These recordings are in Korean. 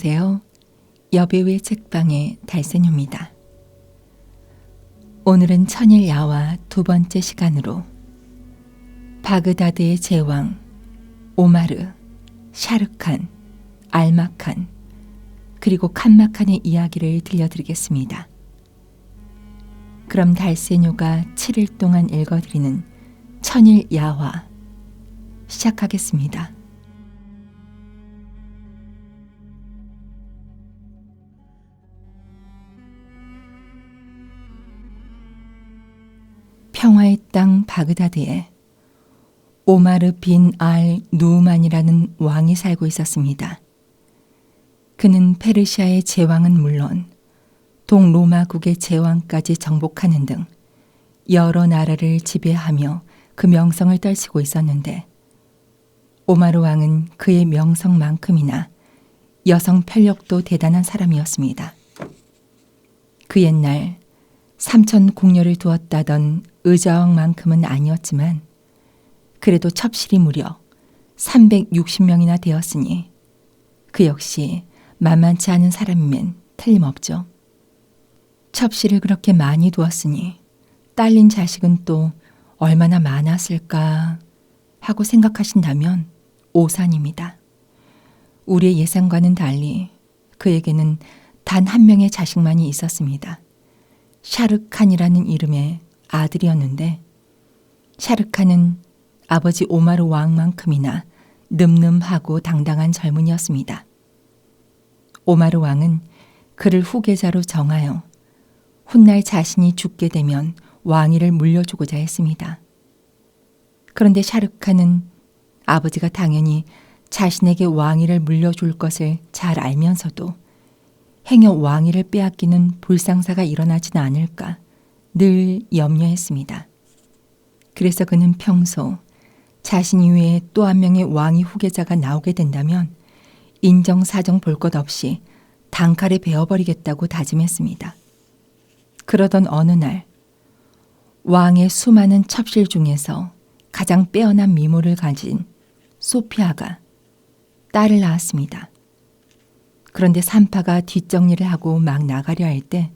안녕하세요. 여배우의 책방의 달센유입니다. 오늘은 천일 야화 두 번째 시간으로 바그다드의 제왕 오마르, 샤르칸, 알마칸, 그리고 칸마칸의 이야기를 들려드리겠습니다. 그럼 달센유가 7일 동안 읽어드리는 천일 야화 시작하겠습니다. 평화의 땅 바그다드에 오마르 빈 알 누우만이라는 왕이 살고 있었습니다. 그는 페르시아의 제왕은 물론 동로마국의 제왕까지 정복하는 등 여러 나라를 지배하며 그 명성을 떨치고 있었는데, 오마르 왕은 그의 명성만큼이나 여성 편력도 대단한 사람이었습니다. 그 옛날 삼천 궁녀를 두었다던 의자왕만큼은 아니었지만 그래도 첩실이 무려 360명이나 되었으니 그 역시 만만치 않은 사람이면 틀림없죠. 첩실을 그렇게 많이 두었으니 딸린 자식은 또 얼마나 많았을까 하고 생각하신다면 오산입니다. 우리의 예상과는 달리 그에게는 단 한 명의 자식만이 있었습니다. 샤르칸이라는 이름의 아들이었는데, 샤르칸은 아버지 오마르 왕만큼이나 늠름하고 당당한 젊은이였습니다. 오마르 왕은 그를 후계자로 정하여 훗날 자신이 죽게 되면 왕위를 물려주고자 했습니다. 그런데 샤르칸은 아버지가 당연히 자신에게 왕위를 물려줄 것을 잘 알면서도 행여 왕위를 빼앗기는 불상사가 일어나지는 않을까 늘 염려했습니다. 그래서 그는 평소 자신 이외에 또 한 명의 왕위 후계자가 나오게 된다면 인정사정 볼 것 없이 단칼에 베어버리겠다고 다짐했습니다. 그러던 어느 날 왕의 수많은 첩실 중에서 가장 빼어난 미모를 가진 소피아가 딸을 낳았습니다. 그런데 산파가 뒷정리를 하고 막 나가려 할 때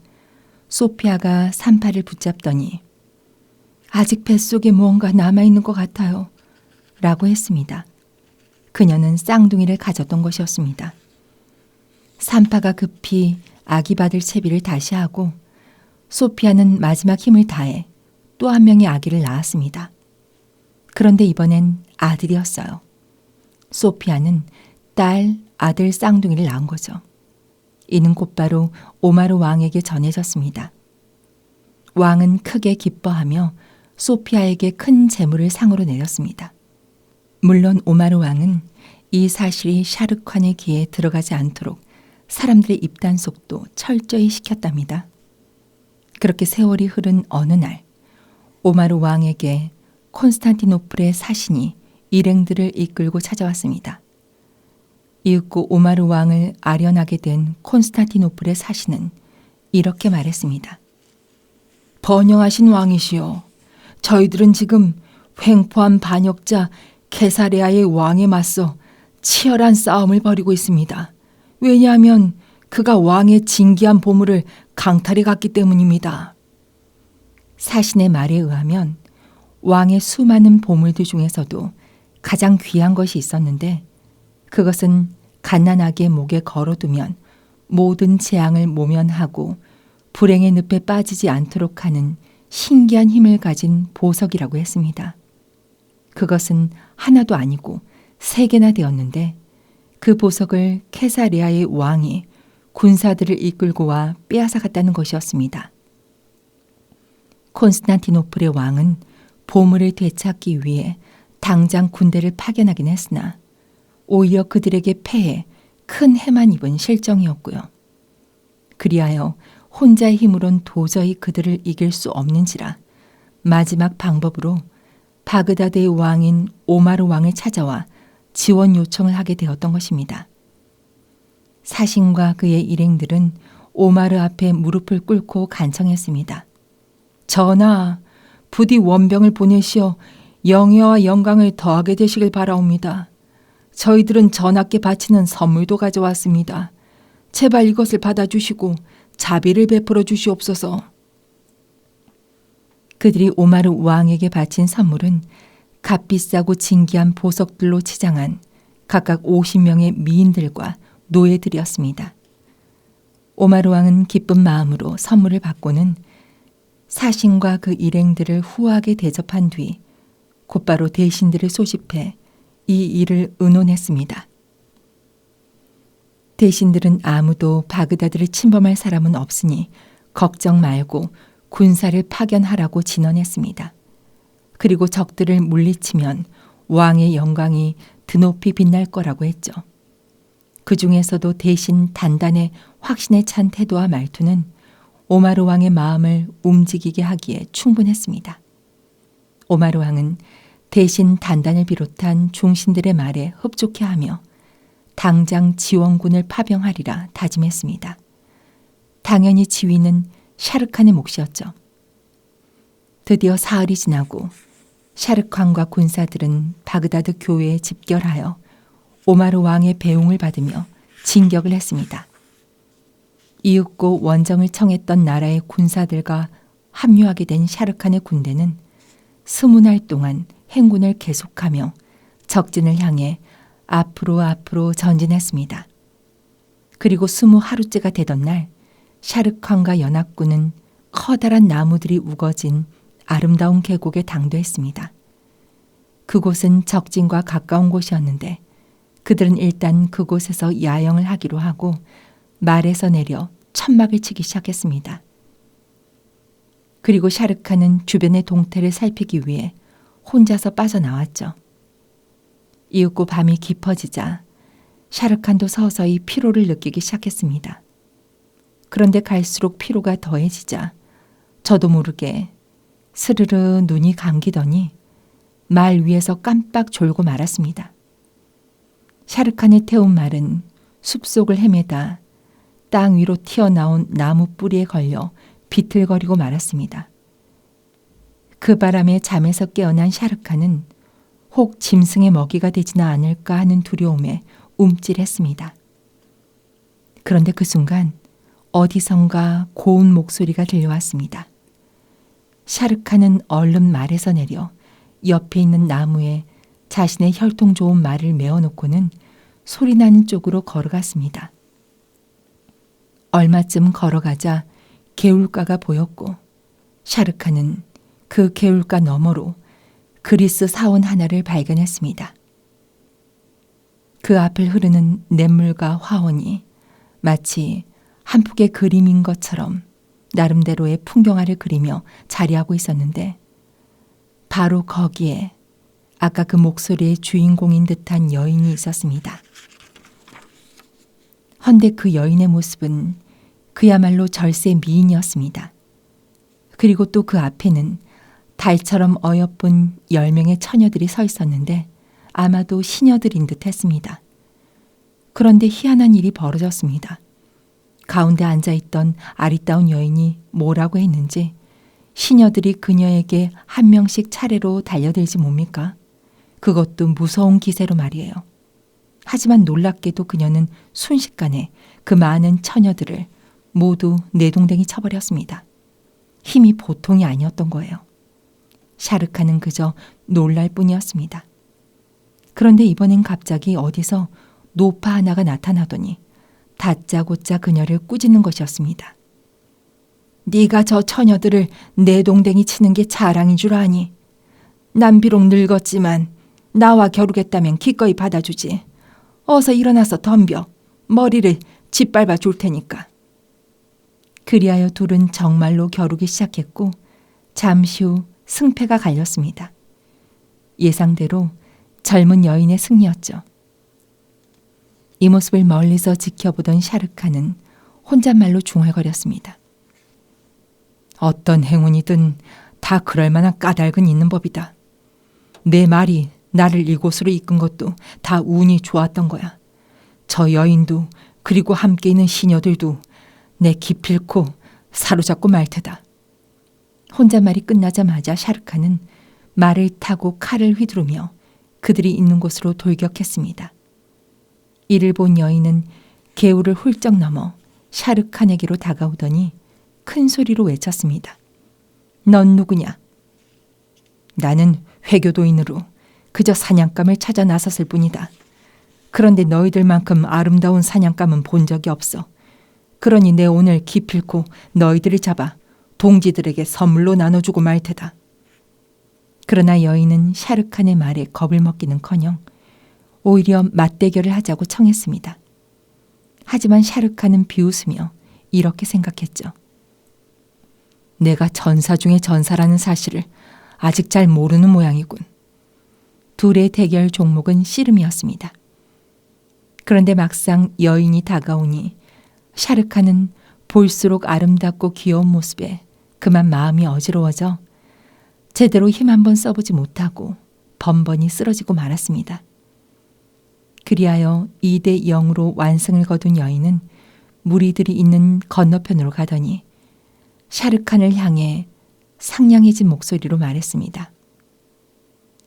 소피아가 산파를 붙잡더니 아직 뱃속에 무언가 남아있는 것 같아요 라고 했습니다. 그녀는 쌍둥이를 가졌던 것이었습니다. 산파가 급히 아기 받을 채비를 다시 하고 소피아는 마지막 힘을 다해 또 한 명의 아기를 낳았습니다. 그런데 이번엔 아들이었어요. 소피아는 딸, 아들 쌍둥이를 낳은 거죠. 이는 곧바로 오마르 왕에게 전해졌습니다. 왕은 크게 기뻐하며 소피아에게 큰 재물을 상으로 내렸습니다. 물론 오마르 왕은 이 사실이 샤르칸의 귀에 들어가지 않도록 사람들의 입단속도 철저히 시켰답니다. 그렇게 세월이 흐른 어느 날 오마르 왕에게 콘스탄티노플의 사신이 일행들을 이끌고 찾아왔습니다. 이윽고 오마르 왕을 아련하게 된 콘스탄티노플의 사신은 이렇게 말했습니다. 번영하신 왕이시여, 저희들은 지금 횡포한 반역자 케사레아의 왕에 맞서 치열한 싸움을 벌이고 있습니다. 왜냐하면 그가 왕의 진귀한 보물을 강탈해 갔기 때문입니다. 사신의 말에 의하면 왕의 수많은 보물들 중에서도 가장 귀한 것이 있었는데, 그것은 갓난아기의 목에 걸어두면 모든 재앙을 모면하고 불행의 늪에 빠지지 않도록 하는 신기한 힘을 가진 보석이라고 했습니다. 그것은 하나도 아니고 3개나 되었는데, 그 보석을 케사레아의 왕이 군사들을 이끌고 와 빼앗아 갔다는 것이었습니다. 콘스탄티노플의 왕은 보물을 되찾기 위해 당장 군대를 파견하긴 했으나 오히려 그들에게 패해 큰 해만 입은 실정이었고요. 그리하여 혼자의 힘으론 도저히 그들을 이길 수 없는지라 마지막 방법으로 바그다드의 왕인 오마르 왕을 찾아와 지원 요청을 하게 되었던 것입니다. 사신과 그의 일행들은 오마르 앞에 무릎을 꿇고 간청했습니다. 전하, 부디 원병을 보내시어 영예와 영광을 더하게 되시길 바라옵니다. 저희들은 전하께 바치는 선물도 가져왔습니다. 제발 이것을 받아주시고 자비를 베풀어 주시옵소서. 그들이 오마르 왕에게 바친 선물은 값비싸고 진귀한 보석들로 치장한 각각 50명의 미인들과 노예들이었습니다. 오마르 왕은 기쁜 마음으로 선물을 받고는 사신과 그 일행들을 후하게 대접한 뒤 곧바로 대신들을 소집해 이 일을 의논했습니다. 대신들은 아무도 바그다드를 침범할 사람은 없으니 걱정 말고 군사를 파견하라고 진언했습니다. 그리고 적들을 물리치면 왕의 영광이 드높이 빛날 거라고 했죠. 그 중에서도 대신 단단의 확신에 찬 태도와 말투는 오마르 왕의 마음을 움직이게 하기에 충분했습니다. 오마르 왕은 대신 단단을 비롯한 중신들의 말에 흡족해하며 당장 지원군을 파병하리라 다짐했습니다. 당연히 지휘는 샤르칸의 몫이었죠. 드디어 사흘이 지나고 샤르칸과 군사들은 바그다드 교회에 집결하여 오마르 왕의 배웅을 받으며 진격을 했습니다. 이윽고 원정을 청했던 나라의 군사들과 합류하게 된 샤르칸의 군대는 20날 동안 행군을 계속하며 적진을 향해 앞으로 전진했습니다. 그리고 20하루째가 되던 날 샤르칸과 연합군은 커다란 나무들이 우거진 아름다운 계곡에 당도했습니다. 그곳은 적진과 가까운 곳이었는데 그들은 일단 그곳에서 야영을 하기로 하고 말에서 내려 천막을 치기 시작했습니다. 그리고 샤르칸은 주변의 동태를 살피기 위해 혼자서 빠져나왔죠. 이윽고 밤이 깊어지자 샤르칸도 서서히 피로를 느끼기 시작했습니다. 그런데 갈수록 피로가 더해지자 저도 모르게 스르르 눈이 감기더니 말 위에서 깜빡 졸고 말았습니다. 샤르칸이 태운 말은 숲속을 헤매다 땅 위로 튀어나온 나무 뿌리에 걸려 비틀거리고 말았습니다. 그 바람에 잠에서 깨어난 샤르칸은 혹 짐승의 먹이가 되지는 않을까 하는 두려움에 움찔했습니다. 그런데 그 순간 어디선가 고운 목소리가 들려왔습니다. 샤르칸은 얼른 말에서 내려 옆에 있는 나무에 자신의 혈통 좋은 말을 메어놓고는 소리나는 쪽으로 걸어갔습니다. 얼마쯤 걸어가자 개울가가 보였고 샤르칸은 그 개울가 너머로 그리스 사원 하나를 발견했습니다. 그 앞을 흐르는 냇물과 화원이 마치 한 폭의 그림인 것처럼 나름대로의 풍경화를 그리며 자리하고 있었는데 바로 거기에 아까 그 목소리의 주인공인 듯한 여인이 있었습니다. 헌데 그 여인의 모습은 그야말로 절세 미인이었습니다. 그리고 또 그 앞에는 달처럼 어여쁜 10명의 처녀들이 서 있었는데 아마도 시녀들인 듯 했습니다. 그런데 희한한 일이 벌어졌습니다. 가운데 앉아있던 아리따운 여인이 뭐라고 했는지 시녀들이 그녀에게 한 명씩 차례로 달려들지 뭡니까? 그것도 무서운 기세로 말이에요. 하지만 놀랍게도 그녀는 순식간에 그 많은 처녀들을 모두 내동댕이 쳐버렸습니다. 힘이 보통이 아니었던 거예요. 샤르칸은 그저 놀랄 뿐이었습니다. 그런데 이번엔 갑자기 어디서 노파 하나가 나타나더니 다짜고짜 그녀를 꾸짖는 것이었습니다. 네가 저 처녀들을 내동댕이 치는 게 자랑인 줄 아니? 난 비록 늙었지만 나와 겨루겠다면 기꺼이 받아주지. 어서 일어나서 덤벼. 머리를 짓밟아 줄 테니까. 그리하여 둘은 정말로 겨루기 시작했고 잠시 후 승패가 갈렸습니다. 예상대로 젊은 여인의 승리였죠. 이 모습을 멀리서 지켜보던 샤르칸은 혼잣말로 중얼거렸습니다. 어떤 행운이든 다 그럴 만한 까닭은 있는 법이다. 내 말이 나를 이곳으로 이끈 것도 다 운이 좋았던 거야. 저 여인도 그리고 함께 있는 시녀들도 내 기필코 사로잡고 말 테다. 혼잣말이 끝나자마자 샤르칸은 말을 타고 칼을 휘두르며 그들이 있는 곳으로 돌격했습니다. 이를 본 여인은 개울을 훌쩍 넘어 샤르칸에게로 다가오더니 큰 소리로 외쳤습니다. 넌 누구냐? 나는 회교도인으로 그저 사냥감을 찾아 나섰을 뿐이다. 그런데 너희들만큼 아름다운 사냥감은 본 적이 없어. 그러니 내 오늘 기필코 너희들을 잡아 동지들에게 선물로 나눠주고 말 테다. 그러나 여인은 샤르칸의 말에 겁을 먹기는커녕 오히려 맞대결을 하자고 청했습니다. 하지만 샤르칸은 비웃으며 이렇게 생각했죠. 내가 전사 중의 전사라는 사실을 아직 잘 모르는 모양이군. 둘의 대결 종목은 씨름이었습니다. 그런데 막상 여인이 다가오니 샤르칸은 볼수록 아름답고 귀여운 모습에 그만 마음이 어지러워져 제대로 힘 한번 써보지 못하고 번번이 쓰러지고 말았습니다. 그리하여 2대 0으로 완승을 거둔 여인은 무리들이 있는 건너편으로 가더니 샤르칸을 향해 상냥해진 목소리로 말했습니다.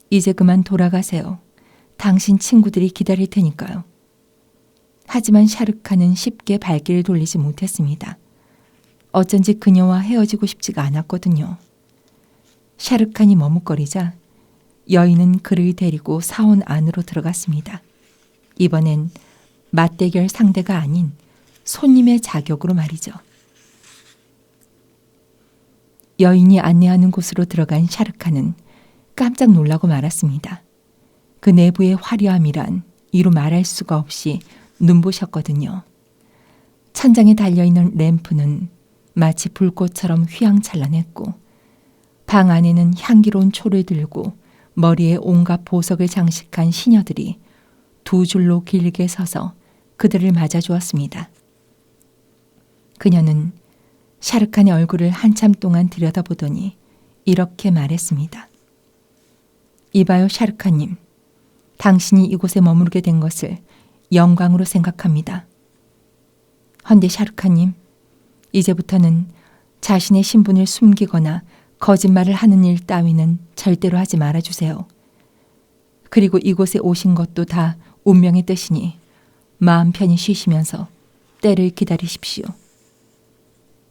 이제 그만 돌아가세요. 당신 친구들이 기다릴 테니까요. 하지만 샤르칸은 쉽게 발길을 돌리지 못했습니다. 어쩐지 그녀와 헤어지고 싶지가 않았거든요. 샤르칸이 머뭇거리자 여인은 그를 데리고 사원 안으로 들어갔습니다. 이번엔 맞대결 상대가 아닌 손님의 자격으로 말이죠. 여인이 안내하는 곳으로 들어간 샤르칸은 깜짝 놀라고 말았습니다. 그 내부의 화려함이란 이루 말할 수가 없이 눈부셨거든요. 천장에 달려있는 램프는 마치 불꽃처럼 휘황찬란했고 방 안에는 향기로운 초를 들고 머리에 온갖 보석을 장식한 시녀들이 두 줄로 길게 서서 그들을 맞아주었습니다. 그녀는 샤르칸의 얼굴을 한참 동안 들여다보더니 이렇게 말했습니다. 이봐요, 샤르칸님. 당신이 이곳에 머무르게 된 것을 영광으로 생각합니다. 헌데 샤르칸님, 이제부터는 자신의 신분을 숨기거나 거짓말을 하는 일 따위는 절대로 하지 말아주세요. 그리고 이곳에 오신 것도 다 운명의 뜻이니 마음 편히 쉬시면서 때를 기다리십시오.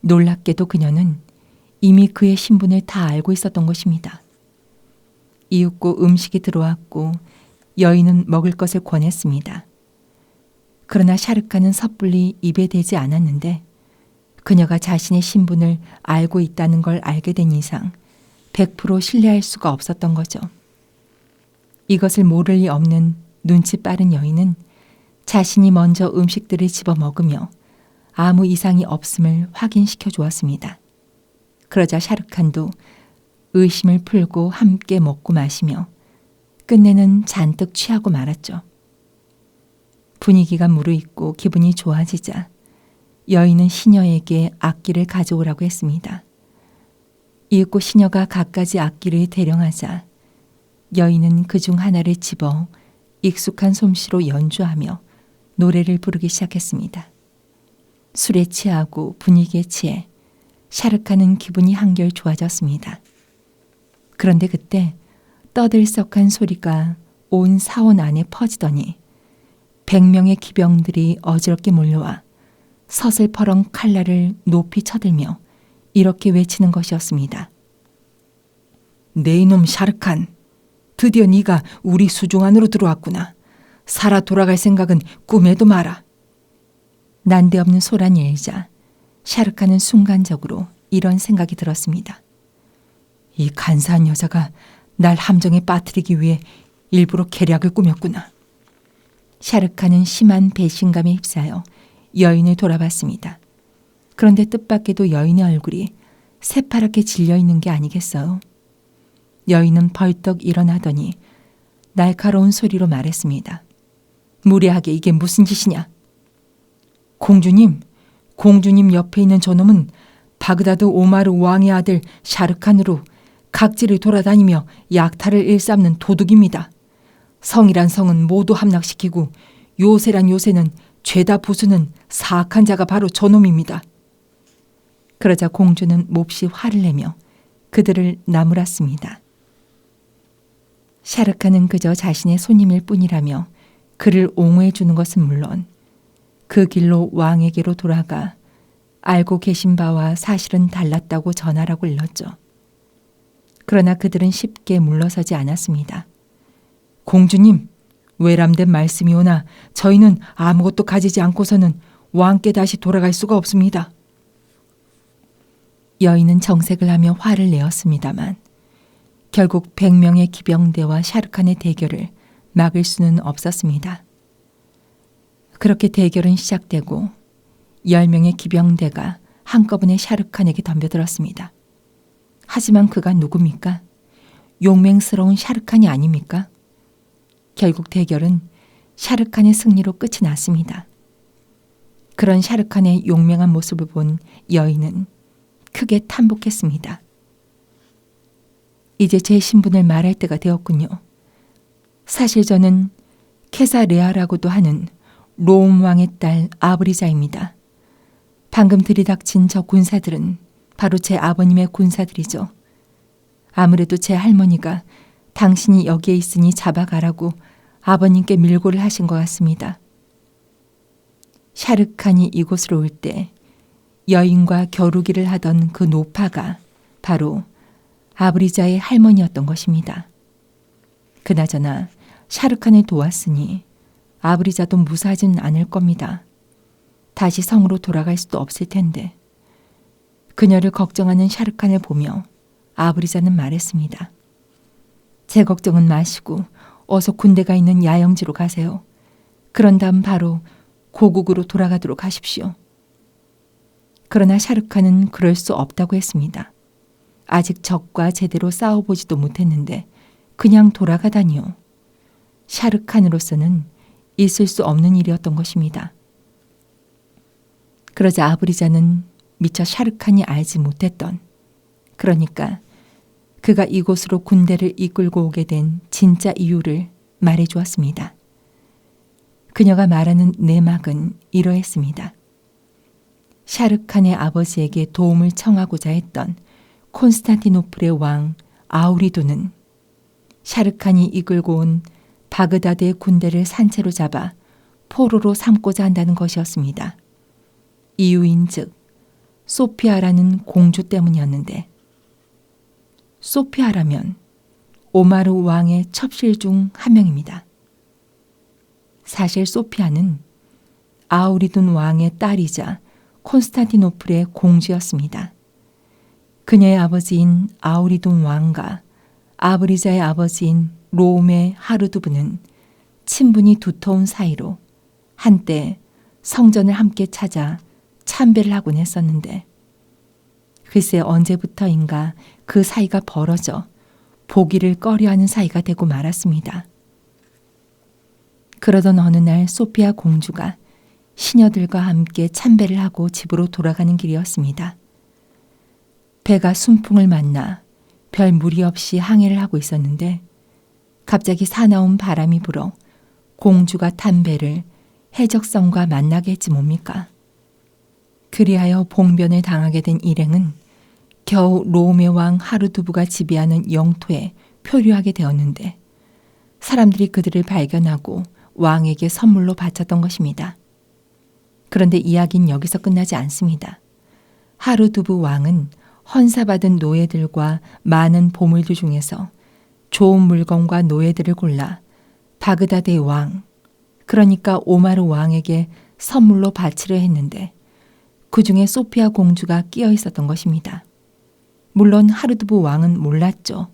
놀랍게도 그녀는 이미 그의 신분을 다 알고 있었던 것입니다. 이윽고 음식이 들어왔고 여인은 먹을 것을 권했습니다. 그러나 샤르칸은 섣불리 입에 대지 않았는데 그녀가 자신의 신분을 알고 있다는 걸 알게 된 이상 100% 신뢰할 수가 없었던 거죠. 이것을 모를 리 없는 눈치 빠른 여인은 자신이 먼저 음식들을 집어 먹으며 아무 이상이 없음을 확인시켜 주었습니다. 그러자 샤르칸도 의심을 풀고 함께 먹고 마시며 끝내는 잔뜩 취하고 말았죠. 분위기가 무르익고 기분이 좋아지자 여인은 시녀에게 악기를 가져오라고 했습니다. 이윽고 시녀가 갖가지 악기를 대령하자 여인은 그중 하나를 집어 익숙한 솜씨로 연주하며 노래를 부르기 시작했습니다. 술에 취하고 분위기에 취해 샤르칸은 기분이 한결 좋아졌습니다. 그런데 그때 떠들썩한 소리가 온 사원 안에 퍼지더니 100명의 기병들이 어지럽게 몰려와 서슬퍼렁 칼날을 높이 쳐들며 이렇게 외치는 것이었습니다. 네 이놈 샤르칸, 드디어 네가 우리 수중 안으로 들어왔구나. 살아 돌아갈 생각은 꿈에도 마라. 난데없는 소란이 일자 샤르칸은 순간적으로 이런 생각이 들었습니다. 이 간사한 여자가 날 함정에 빠뜨리기 위해 일부러 계략을 꾸몄구나. 샤르칸은 심한 배신감에 휩싸여 여인을 돌아봤습니다. 그런데 뜻밖에도 여인의 얼굴이 새파랗게 질려있는 게 아니겠어요? 여인은 벌떡 일어나더니 날카로운 소리로 말했습니다. 무례하게 이게 무슨 짓이냐? 공주님 옆에 있는 저놈은 바그다드 오마르 왕의 아들 샤르칸으로 각지를 돌아다니며 약탈을 일삼는 도둑입니다. 성이란 성은 모두 함락시키고 요새란 요새는 죄다 부수는 사악한 자가 바로 저놈입니다. 그러자 공주는 몹시 화를 내며 그들을 나무랐습니다. 샤르칸은 그저 자신의 손님일 뿐이라며 그를 옹호해 주는 것은 물론 그 길로 왕에게로 돌아가 알고 계신 바와 사실은 달랐다고 전하라고 일렀죠. 그러나 그들은 쉽게 물러서지 않았습니다. 공주님, 외람된 말씀이 오나 저희는 아무것도 가지지 않고서는 왕께 다시 돌아갈 수가 없습니다. 여인은 정색을 하며 화를 내었습니다만 결국 100명의 기병대와 샤르칸의 대결을 막을 수는 없었습니다. 그렇게 대결은 시작되고 10명의 기병대가 한꺼번에 샤르칸에게 덤벼들었습니다. 하지만 그가 누굽니까? 용맹스러운 샤르칸이 아닙니까? 결국 대결은 샤르칸의 승리로 끝이 났습니다. 그런 샤르칸의 용맹한 모습을 본 여인은 크게 탄복했습니다. 이제 제 신분을 말할 때가 되었군요. 사실 저는 케사레아라고도 하는 로움 왕의 딸 아브리자입니다. 방금 들이닥친 저 군사들은 바로 제 아버님의 군사들이죠. 아무래도 제 할머니가 당신이 여기에 있으니 잡아가라고 아버님께 밀고를 하신 것 같습니다. 샤르칸이 이곳으로 올 때 여인과 겨루기를 하던 그 노파가 바로 아브리자의 할머니였던 것입니다. 그나저나 샤르칸을 도왔으니 아브리자도 무사하진 않을 겁니다. 다시 성으로 돌아갈 수도 없을 텐데. 그녀를 걱정하는 샤르칸을 보며 아브리자는 말했습니다. 제 걱정은 마시고 어서 군대가 있는 야영지로 가세요. 그런 다음 바로 고국으로 돌아가도록 하십시오. 그러나 샤르칸은 그럴 수 없다고 했습니다. 아직 적과 제대로 싸워보지도 못했는데 그냥 돌아가다니요. 샤르칸으로서는 있을 수 없는 일이었던 것입니다. 그러자 아브리자는 미처 샤르칸이 알지 못했던, 그러니까 그가 이곳으로 군대를 이끌고 오게 된 진짜 이유를 말해 주었습니다. 그녀가 말하는 내막은 이러했습니다. 샤르칸의 아버지에게 도움을 청하고자 했던 콘스탄티노플의 왕 아우리도는 샤르칸이 이끌고 온 바그다드의 군대를 산채로 잡아 포로로 삼고자 한다는 것이었습니다. 이유인즉 소피아라는 공주 때문이었는데, 소피아라면 오마르 왕의 첩실 중 한 명입니다. 사실 소피아는 아우리돈 왕의 딸이자 콘스탄티노플의 공주였습니다. 그녀의 아버지인 아우리돈 왕과 아브리자의 아버지인 로움의 하르두브는 친분이 두터운 사이로 한때 성전을 함께 찾아 참배를 하곤 했었는데, 글쎄 언제부터인가 그 사이가 벌어져 보기를 꺼려하는 사이가 되고 말았습니다. 그러던 어느 날 소피아 공주가 시녀들과 함께 참배를 하고 집으로 돌아가는 길이었습니다. 배가 순풍을 만나 별 무리 없이 항해를 하고 있었는데 갑자기 사나운 바람이 불어 공주가 탄 배를 해적선과 만나게 했지 뭡니까? 그리하여 봉변을 당하게 된 일행은 겨우 로움의 왕 하르두부가 지배하는 영토에 표류하게 되었는데 사람들이 그들을 발견하고 왕에게 선물로 바쳤던 것입니다. 그런데 이야기는 여기서 끝나지 않습니다. 하르두부 왕은 헌사받은 노예들과 많은 보물들 중에서 좋은 물건과 노예들을 골라 바그다드의 왕, 그러니까 오마르 왕에게 선물로 바치려 했는데 그 중에 소피아 공주가 끼어 있었던 것입니다. 물론 하르두부 왕은 몰랐죠.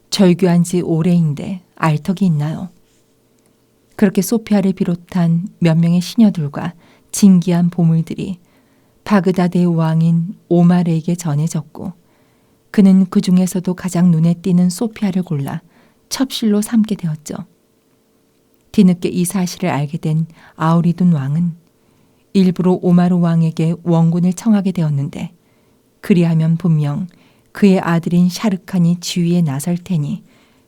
절규한 지 오래인데 알 턱이 있나요? 그렇게 소피아를 비롯한 몇 명의 시녀들과 진귀한 보물들이 바그다드의 왕인 오마르에게 전해졌고 그는 그 중에서도 가장 눈에 띄는 소피아를 골라 첩실로 삼게 되었죠. 뒤늦게 이 사실을 알게 된 아우리돈 왕은 일부러 오마르 왕에게 원군을 청하게 되었는데 그리하면 분명 그의 아들인 샤르칸이 지휘에 나설 테니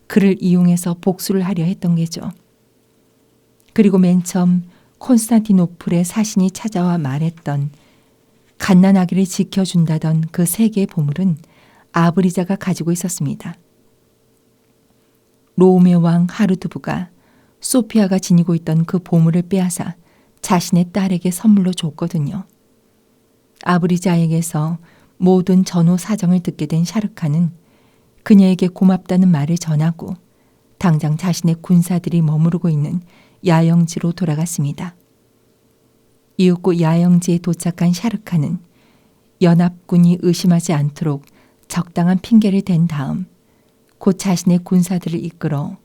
그를 이용해서 복수를 하려 했던 게죠. 그리고 맨 처음 콘스탄티노플의 사신이 찾아와 말했던 갓난아기를 지켜준다던 그 세 개의 보물은 아브리자가 가지고 있었습니다. 로움의 왕 하르두부가 소피아가 지니고 있던 그 보물을 빼앗아 자신의 딸에게 선물로 줬거든요. 아브리자에게서 모든 전후 사정을 듣게 된 샤르칸은 그녀에게 고맙다는 말을 전하고 당장 자신의 군사들이 머무르고 있는 야영지로 돌아갔습니다. 이윽고 야영지에 도착한 샤르칸은 연합군이 의심하지 않도록 적당한 핑계를 댄 다음 곧 자신의 군사들을 이끌어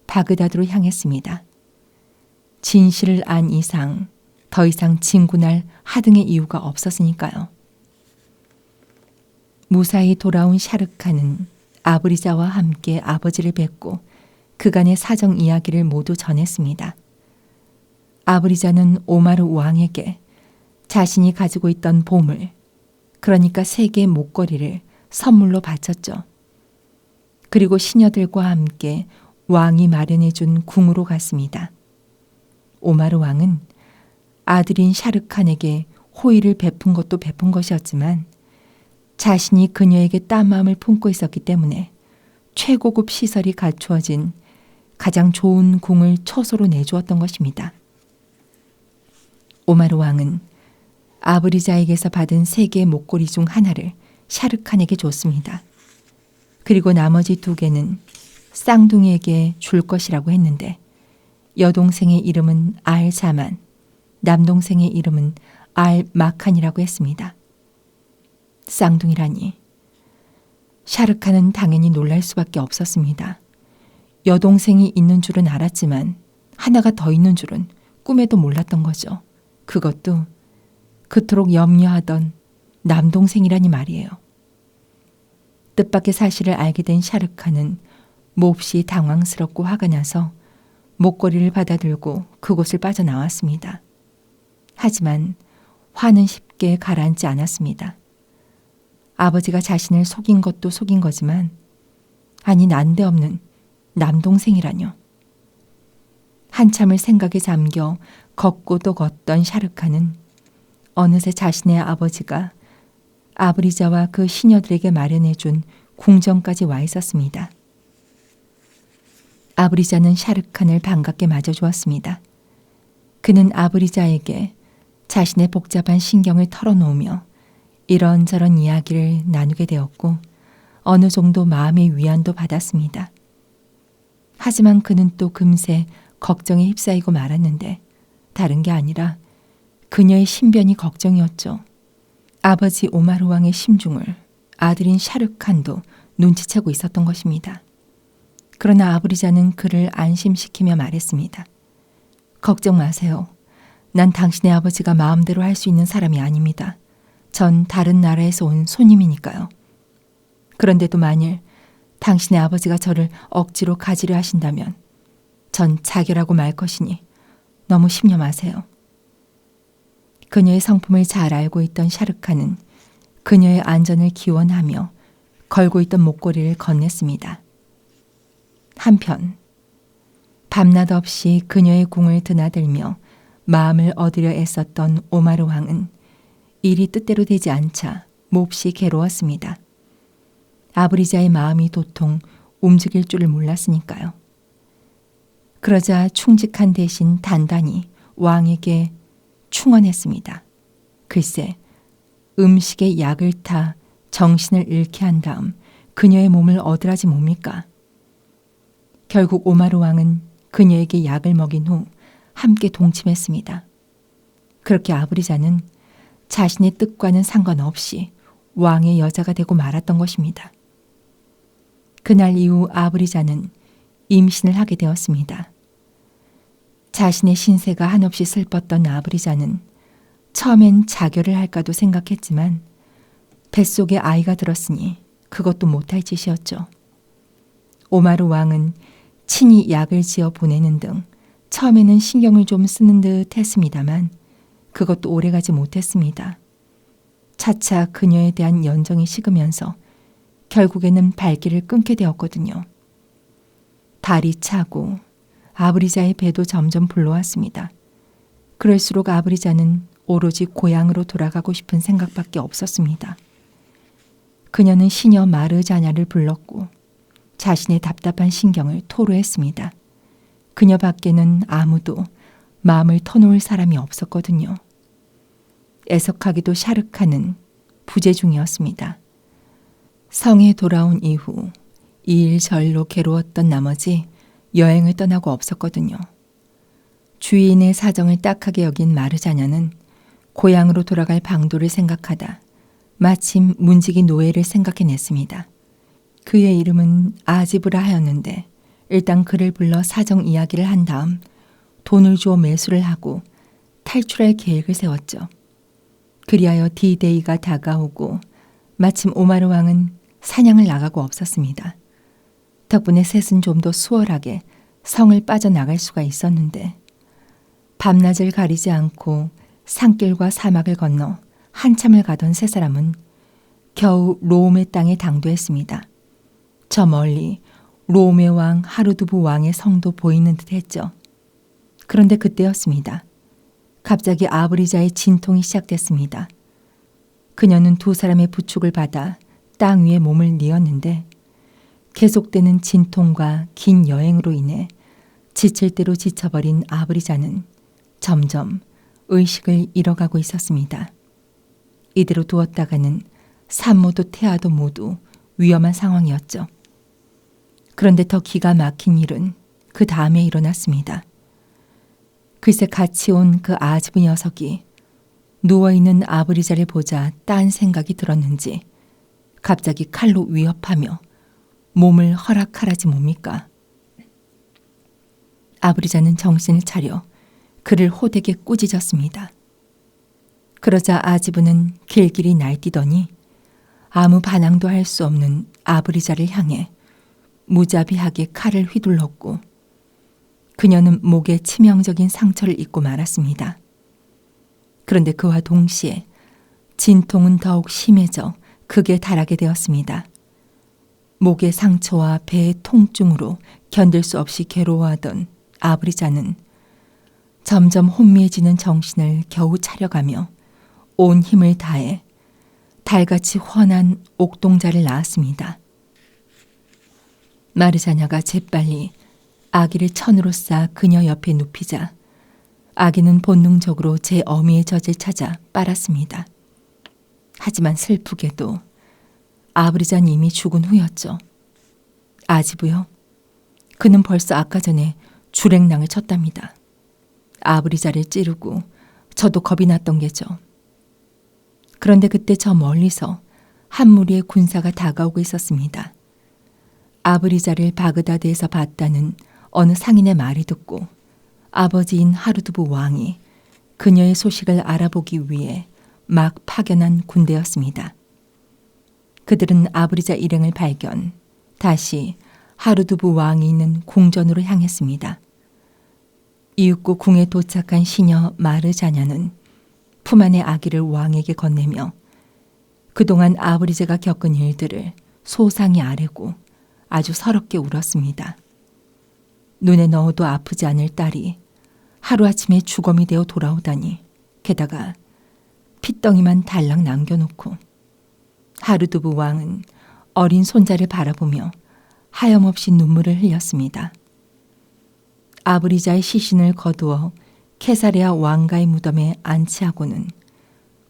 바그다드로 향했습니다. 진실을 안 이상 더 이상 진군할 하등의 이유가 없었으니까요. 무사히 돌아온 샤르칸은 아브리자와 함께 아버지를 뵙고 그간의 사정 이야기를 모두 전했습니다. 아브리자는 오마르 왕에게 자신이 가지고 있던 보물, 그러니까 3개의 목걸이를 선물로 바쳤죠. 그리고 시녀들과 함께 왕이 마련해 준 궁으로 갔습니다. 오마르 왕은 아들인 샤르칸에게 호의를 베푼 것도 베푼 것이었지만 자신이 그녀에게 딴 마음을 품고 있었기 때문에 최고급 시설이 갖추어진 가장 좋은 궁을 처소로 내주었던 것입니다. 오마르 왕은 아브리자에게서 받은 3개의 목걸이 중 하나를 샤르칸에게 줬습니다. 그리고 나머지 2개는 쌍둥이에게 줄 것이라고 했는데 여동생의 이름은 알 자만, 남동생의 이름은 알 마칸이라고 했습니다. 쌍둥이라니. 샤르칸은 당연히 놀랄 수밖에 없었습니다. 여동생이 있는 줄은 알았지만 하나가 더 있는 줄은 꿈에도 몰랐던 거죠. 그것도 그토록 염려하던 남동생이라니 말이에요. 뜻밖의 사실을 알게 된 샤르칸은 몹시 당황스럽고 화가 나서 목걸이를 받아들고 그곳을 빠져나왔습니다. 하지만 화는 쉽게 가라앉지 않았습니다. 아버지가 자신을 속인 것도 속인 거지만 아니 난데없는 남동생이라뇨. 한참을 생각에 잠겨 걷고 또 걷던 샤르칸은 어느새 자신의 아버지가 아브리자와 그 시녀들에게 마련해준 궁전까지 와 있었습니다. 아브리자는 샤르칸을 반갑게 맞아주었습니다. 그는 아브리자에게 자신의 복잡한 신경을 털어놓으며 이런저런 이야기를 나누게 되었고 어느 정도 마음의 위안도 받았습니다. 하지만 그는 또 금세 걱정에 휩싸이고 말았는데 다른 게 아니라 그녀의 신변이 걱정이었죠. 아버지 오마르 왕의 심중을 아들인 샤르칸도 눈치채고 있었던 것입니다. 그러나 아브리자는 그를 안심시키며 말했습니다. 걱정 마세요. 난 당신의 아버지가 마음대로 할 수 있는 사람이 아닙니다. 전 다른 나라에서 온 손님이니까요. 그런데도 만일 당신의 아버지가 저를 억지로 가지려 하신다면 전 자결하고 말 것이니 너무 심려 마세요. 그녀의 성품을 잘 알고 있던 샤르칸은 그녀의 안전을 기원하며 걸고 있던 목걸이를 건넸습니다. 한편 밤낮 없이 그녀의 궁을 드나들며 마음을 얻으려 애썼던 오마르 왕은 일이 뜻대로 되지 않자 몹시 괴로웠습니다. 아브리자의 마음이 도통 움직일 줄을 몰랐으니까요. 그러자 충직한 대신 단단히 왕에게 충언했습니다. 글쎄, 음식에 약을 타 정신을 잃게 한 다음 그녀의 몸을 얻으라지 뭡니까? 결국 오마르 왕은 그녀에게 약을 먹인 후 함께 동침했습니다. 그렇게 아브리자는 자신의 뜻과는 상관없이 왕의 여자가 되고 말았던 것입니다. 그날 이후 아브리자는 임신을 하게 되었습니다. 자신의 신세가 한없이 슬펐던 아브리자는 처음엔 자결을 할까도 생각했지만 뱃속에 아이가 들었으니 그것도 못할 짓이었죠. 오마르 왕은 친히 약을 지어 보내는 등 처음에는 신경을 좀 쓰는 듯 했습니다만 그것도 오래가지 못했습니다. 차차 그녀에 대한 연정이 식으면서 결국에는 발길을 끊게 되었거든요. 달이 차고 아브리자의 배도 점점 불러왔습니다. 그럴수록 아브리자는 오로지 고향으로 돌아가고 싶은 생각밖에 없었습니다. 그녀는 시녀 마르자냐를 불렀고 자신의 답답한 신경을 토로했습니다. 그녀 밖에는 아무도 마음을 터놓을 사람이 없었거든요. 애석하기도 샤르카는 부재 중이었습니다. 성에 돌아온 이후 이 일 절로 괴로웠던 나머지 여행을 떠나고 없었거든요. 주인의 사정을 딱하게 여긴 마르자냐는 고향으로 돌아갈 방도를 생각하다 마침 문지기 노예를 생각해냈습니다. 그의 이름은 아지브라 하였는데 일단 그를 불러 사정 이야기를 한 다음 돈을 주어 매수를 하고 탈출할 계획을 세웠죠. 그리하여 디데이가 다가오고 마침 오마르 왕은 사냥을 나가고 없었습니다. 덕분에 셋은 좀 더 수월하게 성을 빠져나갈 수가 있었는데 밤낮을 가리지 않고 산길과 사막을 건너 한참을 가던 세 사람은 겨우 로움의 땅에 당도했습니다. 저 멀리 로움의 왕 하르두부 왕의 성도 보이는 듯 했죠. 그런데 그때였습니다. 갑자기 아브리자의 진통이 시작됐습니다. 그녀는 두 사람의 부축을 받아 땅 위에 몸을 뉘었는데 계속되는 진통과 긴 여행으로 인해 지칠 대로 지쳐버린 아브리자는 점점 의식을 잃어가고 있었습니다. 이대로 두었다가는 산모도 태아도 모두 위험한 상황이었죠. 그런데 더 기가 막힌 일은 그 다음에 일어났습니다. 글쎄 같이 온 그 아즈브 녀석이 누워있는 아브리자를 보자 딴 생각이 들었는지 갑자기 칼로 위협하며 몸을 허락하라지 뭡니까? 아브리자는 정신을 차려 그를 호되게 꾸짖었습니다. 그러자 아지브는 길길이 날뛰더니 아무 반항도 할 수 없는 아브리자를 향해 무자비하게 칼을 휘둘렀고 그녀는 목에 치명적인 상처를 입고 말았습니다. 그런데 그와 동시에 진통은 더욱 심해져 극에 달하게 되었습니다. 목의 상처와 배의 통증으로 견딜 수 없이 괴로워하던 아브리자는 점점 혼미해지는 정신을 겨우 차려가며 온 힘을 다해 달같이 훤한 옥동자를 낳았습니다. 마르자냐가 재빨리 아기를 천으로 쌓아 그녀 옆에 눕히자 아기는 본능적으로 제 어미의 젖을 찾아 빨았습니다. 하지만 슬프게도 아브리자는 이미 죽은 후였죠. 아지브요? 그는 벌써 아까 전에 주랭랑을 쳤답니다. 아브리자를 찌르고 저도 겁이 났던 게죠. 그런데 그때 저 멀리서 한 무리의 군사가 다가오고 있었습니다. 아브리자를 바그다드에서 봤다는 어느 상인의 말을 듣고 아버지인 하르두부 왕이 그녀의 소식을 알아보기 위해 막 파견한 군대였습니다. 그들은 아브리자 일행을 발견, 다시 하르두부 왕이 있는 궁전으로 향했습니다. 이윽고 궁에 도착한 시녀 마르자냐는 품 안의 아기를 왕에게 건네며 그동안 아브리자가 겪은 일들을 소상히 아뢰고 아주 서럽게 울었습니다. 눈에 넣어도 아프지 않을 딸이 하루아침에 주검이 되어 돌아오다니, 게다가 핏덩이만 달랑 남겨놓고. 하르두부 왕은 어린 손자를 바라보며 하염없이 눈물을 흘렸습니다. 아브리자의 시신을 거두어 케사레아 왕가의 무덤에 안치하고는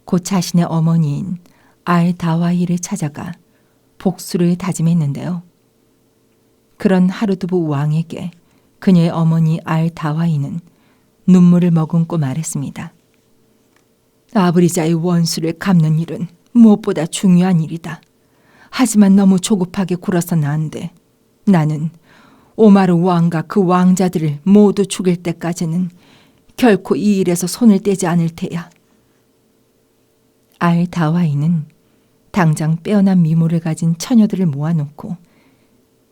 곧 자신의 어머니인 알다와이를 찾아가 복수를 다짐했는데요. 그런 하르두부 왕에게 그녀의 어머니 알다와이는 눈물을 머금고 말했습니다. 아브리자의 원수를 갚는 일은 무엇보다 중요한 일이다. 하지만 너무 조급하게 굴어서는 안 돼. 나는 오마르 왕과 그 왕자들을 모두 죽일 때까지는 결코 이 일에서 손을 떼지 않을 테야. 알다와이는 당장 빼어난 미모를 가진 처녀들을 모아놓고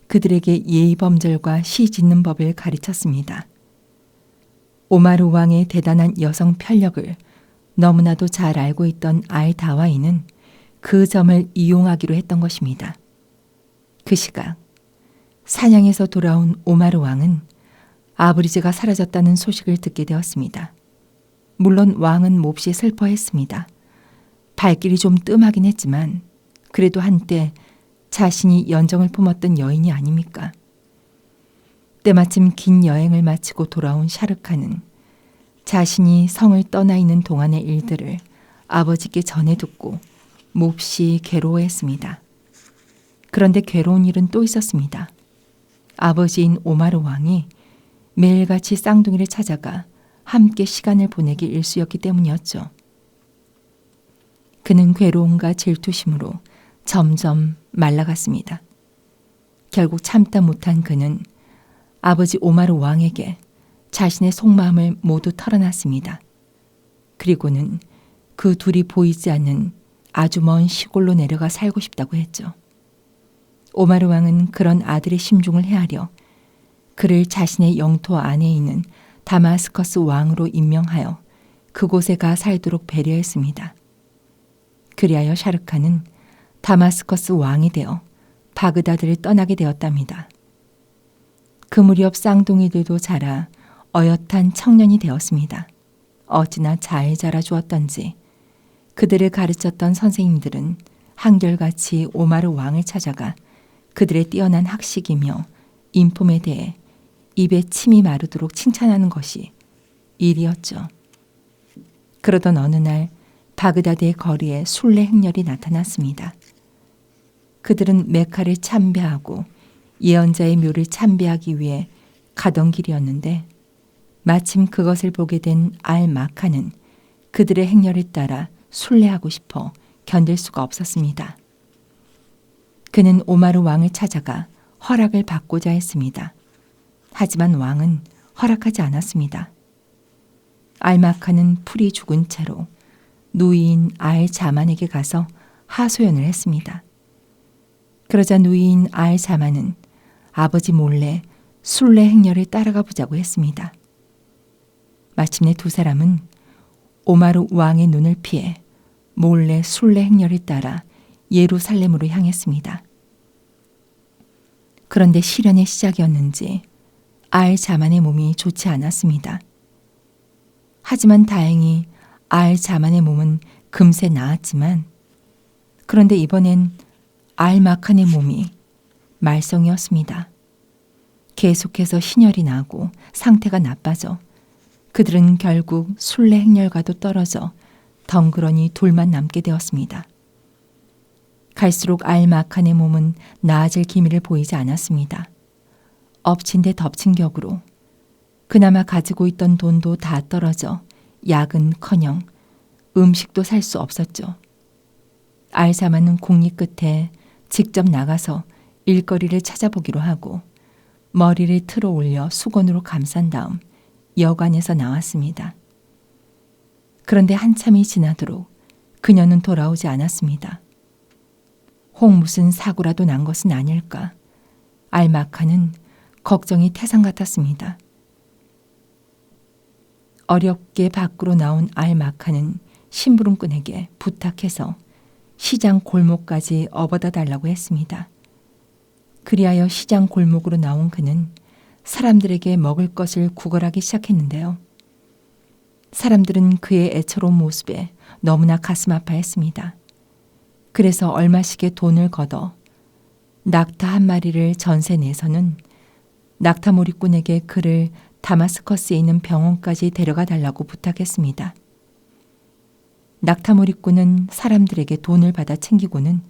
그들에게 예의범절과 시 짓는 법을 가르쳤습니다. 오마르 왕의 대단한 여성 편력을 너무나도 잘 알고 있던 알다와이는 그 점을 이용하기로 했던 것입니다. 그 시각 사냥에서 돌아온 오마르 왕은 아브리자가 사라졌다는 소식을 듣게 되었습니다. 물론 왕은 몹시 슬퍼했습니다. 발길이 좀 뜸하긴 했지만 그래도 한때 자신이 연정을 품었던 여인이 아닙니까? 때마침 긴 여행을 마치고 돌아온 샤르카는 자신이 성을 떠나 있는 동안의 일들을 아버지께 전해 듣고 몹시 괴로워했습니다. 그런데 괴로운 일은 또 있었습니다. 아버지인 오마르 왕이 매일같이 쌍둥이를 찾아가 함께 시간을 보내기 일쑤였기 때문이었죠. 그는 괴로움과 질투심으로 점점 말라갔습니다. 결국 참다 못한 그는 아버지 오마르 왕에게 자신의 속마음을 모두 털어놨습니다. 그리고는 그 둘이 보이지 않는 아주 먼 시골로 내려가 살고 싶다고 했죠. 오마르 왕은 그런 아들의 심중을 헤아려 그를 자신의 영토 안에 있는 다마스커스 왕으로 임명하여 그곳에 가 살도록 배려했습니다. 그리하여 샤르칸은 다마스커스 왕이 되어 바그다드를 떠나게 되었답니다. 그 무렵 쌍둥이들도 자라 어엿한 청년이 되었습니다. 어찌나 잘 자라주었던지 그들을 가르쳤던 선생님들은 한결같이 오마르 왕을 찾아가 그들의 뛰어난 학식이며 인품에 대해 입에 침이 마르도록 칭찬하는 것이 일이었죠. 그러던 어느 날 바그다드의 거리에 순례 행렬이 나타났습니다. 그들은 메카를 참배하고 예언자의 묘를 참배하기 위해 가던 길이었는데 마침 그것을 보게 된 알마카는 그들의 행렬을 따라 순례하고 싶어 견딜 수가 없었습니다. 그는 오마르 왕을 찾아가 허락을 받고자 했습니다. 하지만 왕은 허락하지 않았습니다. 알마카는 풀이 죽은 채로 누이인 알자만에게 가서 하소연을 했습니다. 그러자 누이인 알자만은 아버지 몰래 순례 행렬을 따라가 보자고 했습니다. 마침내 두 사람은 오마르 왕의 눈을 피해 몰래 순례 행렬을 따라 예루살렘으로 향했습니다. 그런데 시련의 시작이었는지 알자만의 몸이 좋지 않았습니다. 하지만 다행히 알자만의 몸은 금세 나았지만 그런데 이번엔 알마칸의 몸이 말썽이었습니다. 계속해서 신혈이 나고 상태가 나빠져 그들은 결국 순례 행렬과도 떨어져 덩그러니 둘만 남게 되었습니다. 갈수록 알마칸의 몸은 나아질 기미를 보이지 않았습니다. 엎친 데 덮친 격으로 그나마 가지고 있던 돈도 다 떨어져 약은커녕 음식도 살 수 없었죠. 알자만은 공리 끝에 직접 나가서 일거리를 찾아보기로 하고 머리를 틀어 올려 수건으로 감싼 다음 여관에서 나왔습니다. 그런데 한참이 지나도록 그녀는 돌아오지 않았습니다. 혹 무슨 사고라도 난 것은 아닐까. 알마카는 걱정이 태산 같았습니다. 어렵게 밖으로 나온 알마카는 심부름꾼에게 부탁해서 시장 골목까지 업어다 달라고 했습니다. 그리하여 시장 골목으로 나온 그는 사람들에게 먹을 것을 구걸하기 시작했는데요. 사람들은 그의 애처로운 모습에 너무나 가슴 아파했습니다. 그래서 얼마씩의 돈을 걷어 낙타 한 마리를 전세 내서는 낙타몰이꾼에게 그를 다마스커스에 있는 병원까지 데려가 달라고 부탁했습니다. 낙타몰이꾼은 사람들에게 돈을 받아 챙기고는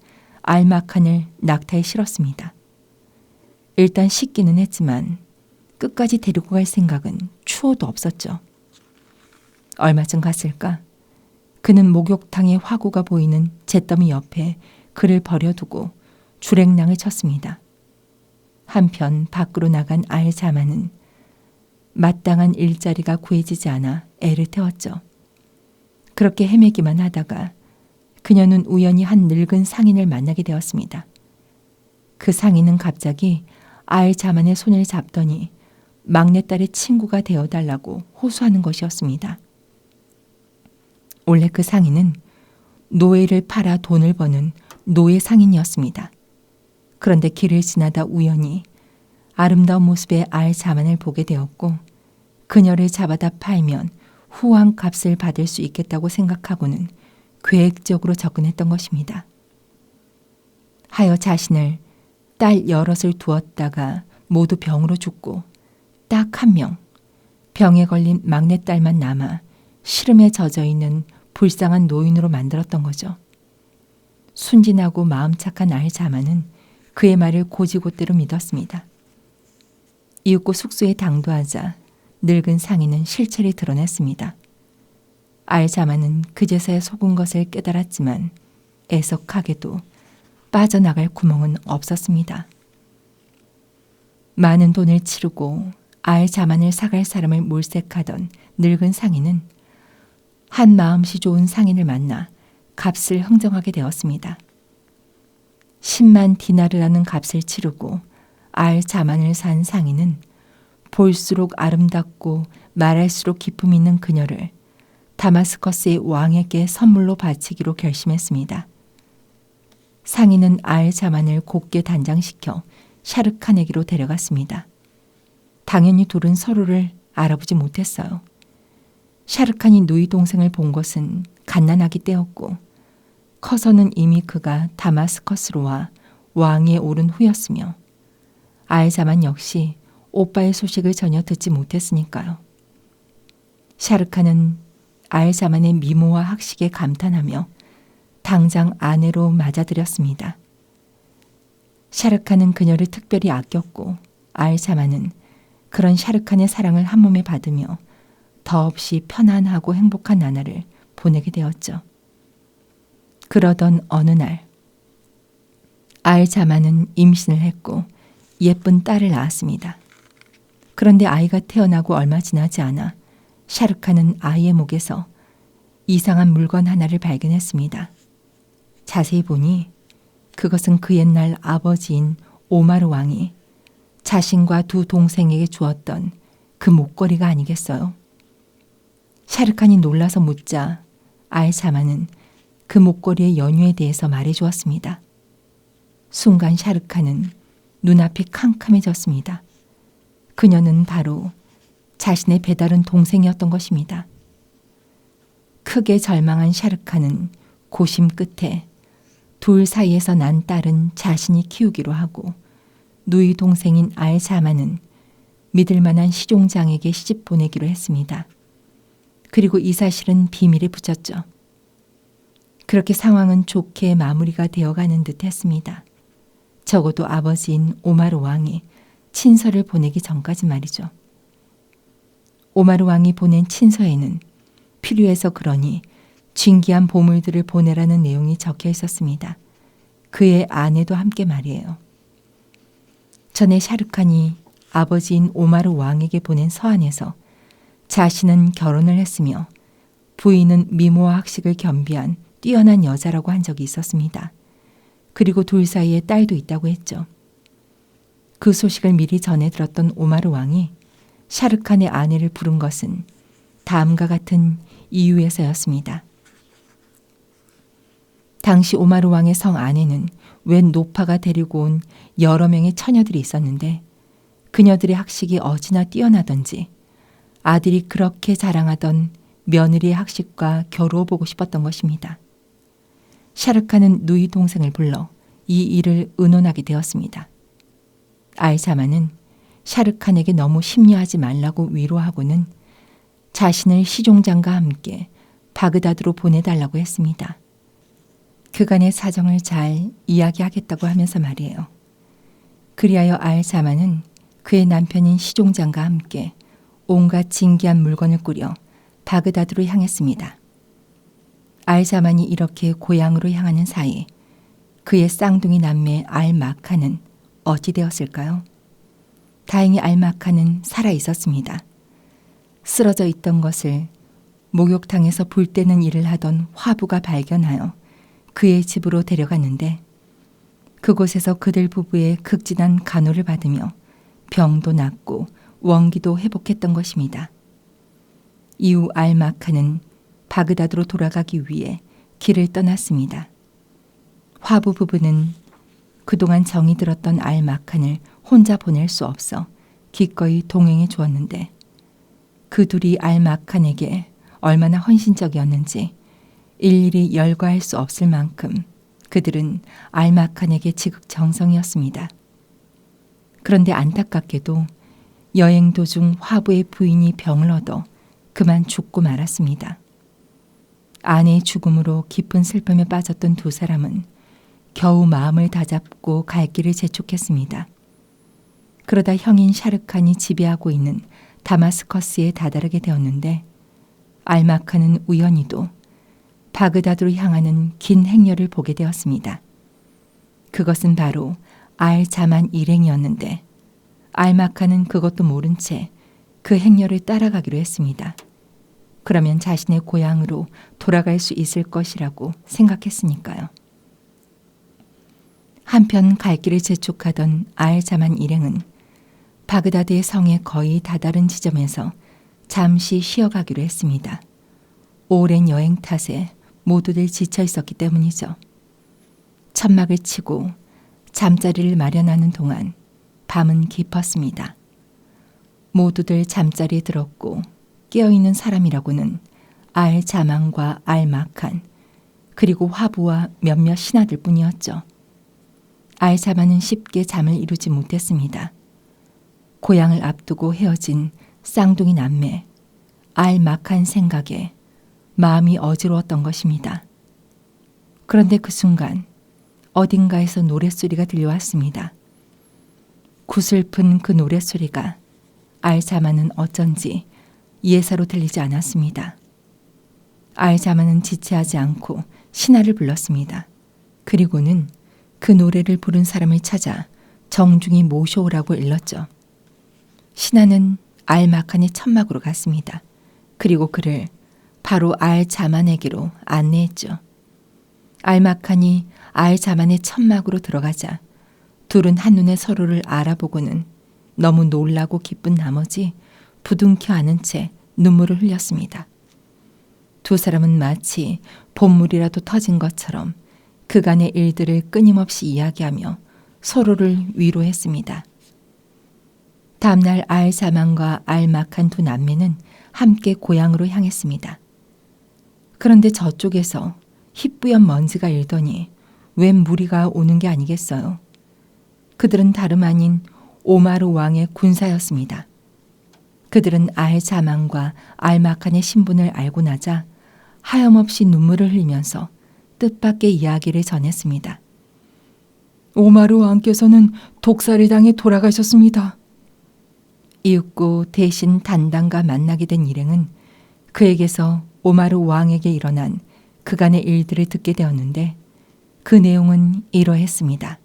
알마칸을 낙타에 실었습니다. 일단 씻기는 했지만 끝까지 데리고 갈 생각은 추호도 없었죠. 얼마쯤 갔을까? 그는 목욕탕의 화구가 보이는 잿더미 옆에 그를 버려두고 주랭랑을 쳤습니다. 한편 밖으로 나간 알자만은 마땅한 일자리가 구해지지 않아 애를 태웠죠. 그렇게 헤매기만 하다가 그녀는 우연히 한 늙은 상인을 만나게 되었습니다. 그 상인은 갑자기 알자만의 손을 잡더니 막내딸의 친구가 되어달라고 호소하는 것이었습니다. 원래 그 상인은 노예를 팔아 돈을 버는 노예 상인이었습니다. 그런데 길을 지나다 우연히 아름다운 모습의 알자만을 보게 되었고 그녀를 잡아다 팔면 후한 값을 받을 수 있겠다고 생각하고는 계획적으로 접근했던 것입니다. 하여 자신을 딸 여럿을 두었다가 모두 병으로 죽고 딱 한 명, 병에 걸린 막내딸만 남아 시름에 젖어 있는 불쌍한 노인으로 만들었던 거죠. 순진하고 마음 착한 알자만은 그의 말을 고지고대로 믿었습니다. 이윽고 숙소에 당도하자 늙은 상인은 실체를 드러냈습니다. 알자만은 그제서야 속은 것을 깨달았지만 애석하게도 빠져나갈 구멍은 없었습니다. 많은 돈을 치르고 알자만을 사갈 사람을 몰색하던 늙은 상인은 한 마음씨 좋은 상인을 만나 값을 흥정하게 되었습니다. 10만 디나르라는 값을 치르고 알자만을 산 상인은 볼수록 아름답고 말할수록 기품 있는 그녀를 다마스커스의 왕에게 선물로 바치기로 결심했습니다. 상인은 알자만을 곱게 단장시켜 샤르칸에게로 데려갔습니다. 당연히 둘은 서로를 알아보지 못했어요. 샤르칸이 누이 동생을 본 것은 갓난아기 때였고 커서는 이미 그가 다마스커스로 와 왕위에 오른 후였으며 알자만 역시 오빠의 소식을 전혀 듣지 못했으니까요. 샤르칸은 알자만의 미모와 학식에 감탄하며 당장 아내로 맞아들였습니다. 샤르칸은 그녀를 특별히 아꼈고 알자만은 그런 샤르칸의 사랑을 한 몸에 받으며 더없이 편안하고 행복한 나날을 보내게 되었죠. 그러던 어느 날 알자만은 임신을 했고 예쁜 딸을 낳았습니다. 그런데 아이가 태어나고 얼마 지나지 않아 샤르칸은 아이의 목에서 이상한 물건 하나를 발견했습니다. 자세히 보니 그것은 그 옛날 아버지인 오마르 왕이 자신과 두 동생에게 주었던 그 목걸이가 아니겠어요? 샤르칸이 놀라서 묻자 알자만은 그 목걸이의 연유에 대해서 말해주었습니다. 순간 샤르칸은 눈앞이 캄캄해졌습니다. 그녀는 바로 자신의 배다른 동생이었던 것입니다. 크게 절망한 샤르칸은 고심 끝에 둘 사이에서 난 딸은 자신이 키우기로 하고 누이 동생인 알자만은 믿을 만한 시종장에게 시집 보내기로 했습니다. 그리고 이 사실은 비밀에 붙였죠. 그렇게 상황은 좋게 마무리가 되어가는 듯 했습니다. 적어도 아버지인 오마르 왕이 친서를 보내기 전까지 말이죠. 오마르 왕이 보낸 친서에는 필요해서 그러니 진귀한 보물들을 보내라는 내용이 적혀 있었습니다. 그의 아내도 함께 말이에요. 전에 샤르칸이 아버지인 오마르 왕에게 보낸 서한에서 자신은 결혼을 했으며 부인은 미모와 학식을 겸비한 뛰어난 여자라고 한 적이 있었습니다. 그리고 둘 사이에 딸도 있다고 했죠. 그 소식을 미리 전해 들었던 오마르 왕이 샤르칸의 아내를 부른 것은 다음과 같은 이유에서였습니다. 당시 오마르 왕의 성 안에는 웬 노파가 데리고 온 여러 명의 처녀들이 있었는데 그녀들의 학식이 어찌나 뛰어나던지 아들이 그렇게 자랑하던 며느리의 학식과 겨루어보고 싶었던 것입니다. 샤르칸은 누이 동생을 불러 이 일을 의논하게 되었습니다. 알자만은 샤르칸에게 너무 심려하지 말라고 위로하고는 자신을 시종장과 함께 바그다드로 보내달라고 했습니다. 그간의 사정을 잘 이야기하겠다고 하면서 말이에요. 그리하여 알자만은 그의 남편인 시종장과 함께 온갖 진귀한 물건을 꾸려 바그다드로 향했습니다. 알자만이 이렇게 고향으로 향하는 사이 그의 쌍둥이 남매 알마카는 어찌 되었을까요? 다행히 알마카는 살아 있었습니다. 쓰러져 있던 것을 목욕탕에서 불 떼는 일을 하던 화부가 발견하여 그의 집으로 데려갔는데 그곳에서 그들 부부의 극진한 간호를 받으며 병도 낫고 원기도 회복했던 것입니다. 이후 알마카는 바그다드로 돌아가기 위해 길을 떠났습니다. 화부 부부는 그동안 정이 들었던 알마칸을 혼자 보낼 수 없어 기꺼이 동행해 주었는데 그 둘이 알마칸에게 얼마나 헌신적이었는지 일일이 열거할 수 없을 만큼 그들은 알마칸에게 지극정성이었습니다. 그런데 안타깝게도 여행 도중 화부의 부인이 병을 얻어 그만 죽고 말았습니다. 아내의 죽음으로 깊은 슬픔에 빠졌던 두 사람은 겨우 마음을 다잡고 갈 길을 재촉했습니다. 그러다 형인 샤르칸이 지배하고 있는 다마스커스에 다다르게 되었는데 알마카는 우연히도 바그다드로 향하는 긴 행렬을 보게 되었습니다. 그것은 바로 알자만 일행이었는데 알마카는 그것도 모른 채 그 행렬을 따라가기로 했습니다. 그러면 자신의 고향으로 돌아갈 수 있을 것이라고 생각했으니까요. 한편 갈 길을 재촉하던 알자만 일행은 바그다드의 성에 거의 다다른 지점에서 잠시 쉬어가기로 했습니다. 오랜 여행 탓에 모두들 지쳐 있었기 때문이죠. 천막을 치고 잠자리를 마련하는 동안 밤은 깊었습니다. 모두들 잠자리에 들었고 깨어있는 사람이라고는 알자만과 알마칸 그리고 화부와 몇몇 신하들 뿐이었죠. 알자만은 쉽게 잠을 이루지 못했습니다. 고향을 앞두고 헤어진 쌍둥이 남매 알마칸 생각에 마음이 어지러웠던 것입니다. 그런데 그 순간 어딘가에서 노랫소리가 들려왔습니다. 구슬픈 그 노랫소리가 알자만은 어쩐지 예사로 들리지 않았습니다. 알자만은 지체하지 않고 신하를 불렀습니다. 그리고는 그 노래를 부른 사람을 찾아 정중히 모셔오라고 일렀죠. 신하는 알마칸의 천막으로 갔습니다. 그리고 그를 바로 알자만에게로 안내했죠. 알마칸이 알자만의 천막으로 들어가자 둘은 한눈에 서로를 알아보고는 너무 놀라고 기쁜 나머지 부둥켜 안은 채 눈물을 흘렸습니다. 두 사람은 마치 봇물이라도 터진 것처럼 그간의 일들을 끊임없이 이야기하며 서로를 위로했습니다. 다음날 알자만과 알마칸 두 남매는 함께 고향으로 향했습니다. 그런데 저쪽에서 희뿌연 먼지가 일더니 웬 무리가 오는 게 아니겠어요. 그들은 다름 아닌 오마르 왕의 군사였습니다. 그들은 알자만과 알마칸의 신분을 알고 나자 하염없이 눈물을 흘리면서 뜻밖의 이야기를 전했습니다. 오마르 왕께서는 독살을 당해 돌아가셨습니다. 이윽고 대신 단단과 만나게 된 일행은 그에게서 오마르 왕에게 일어난 그간의 일들을 듣게 되었는데 그 내용은 이러했습니다.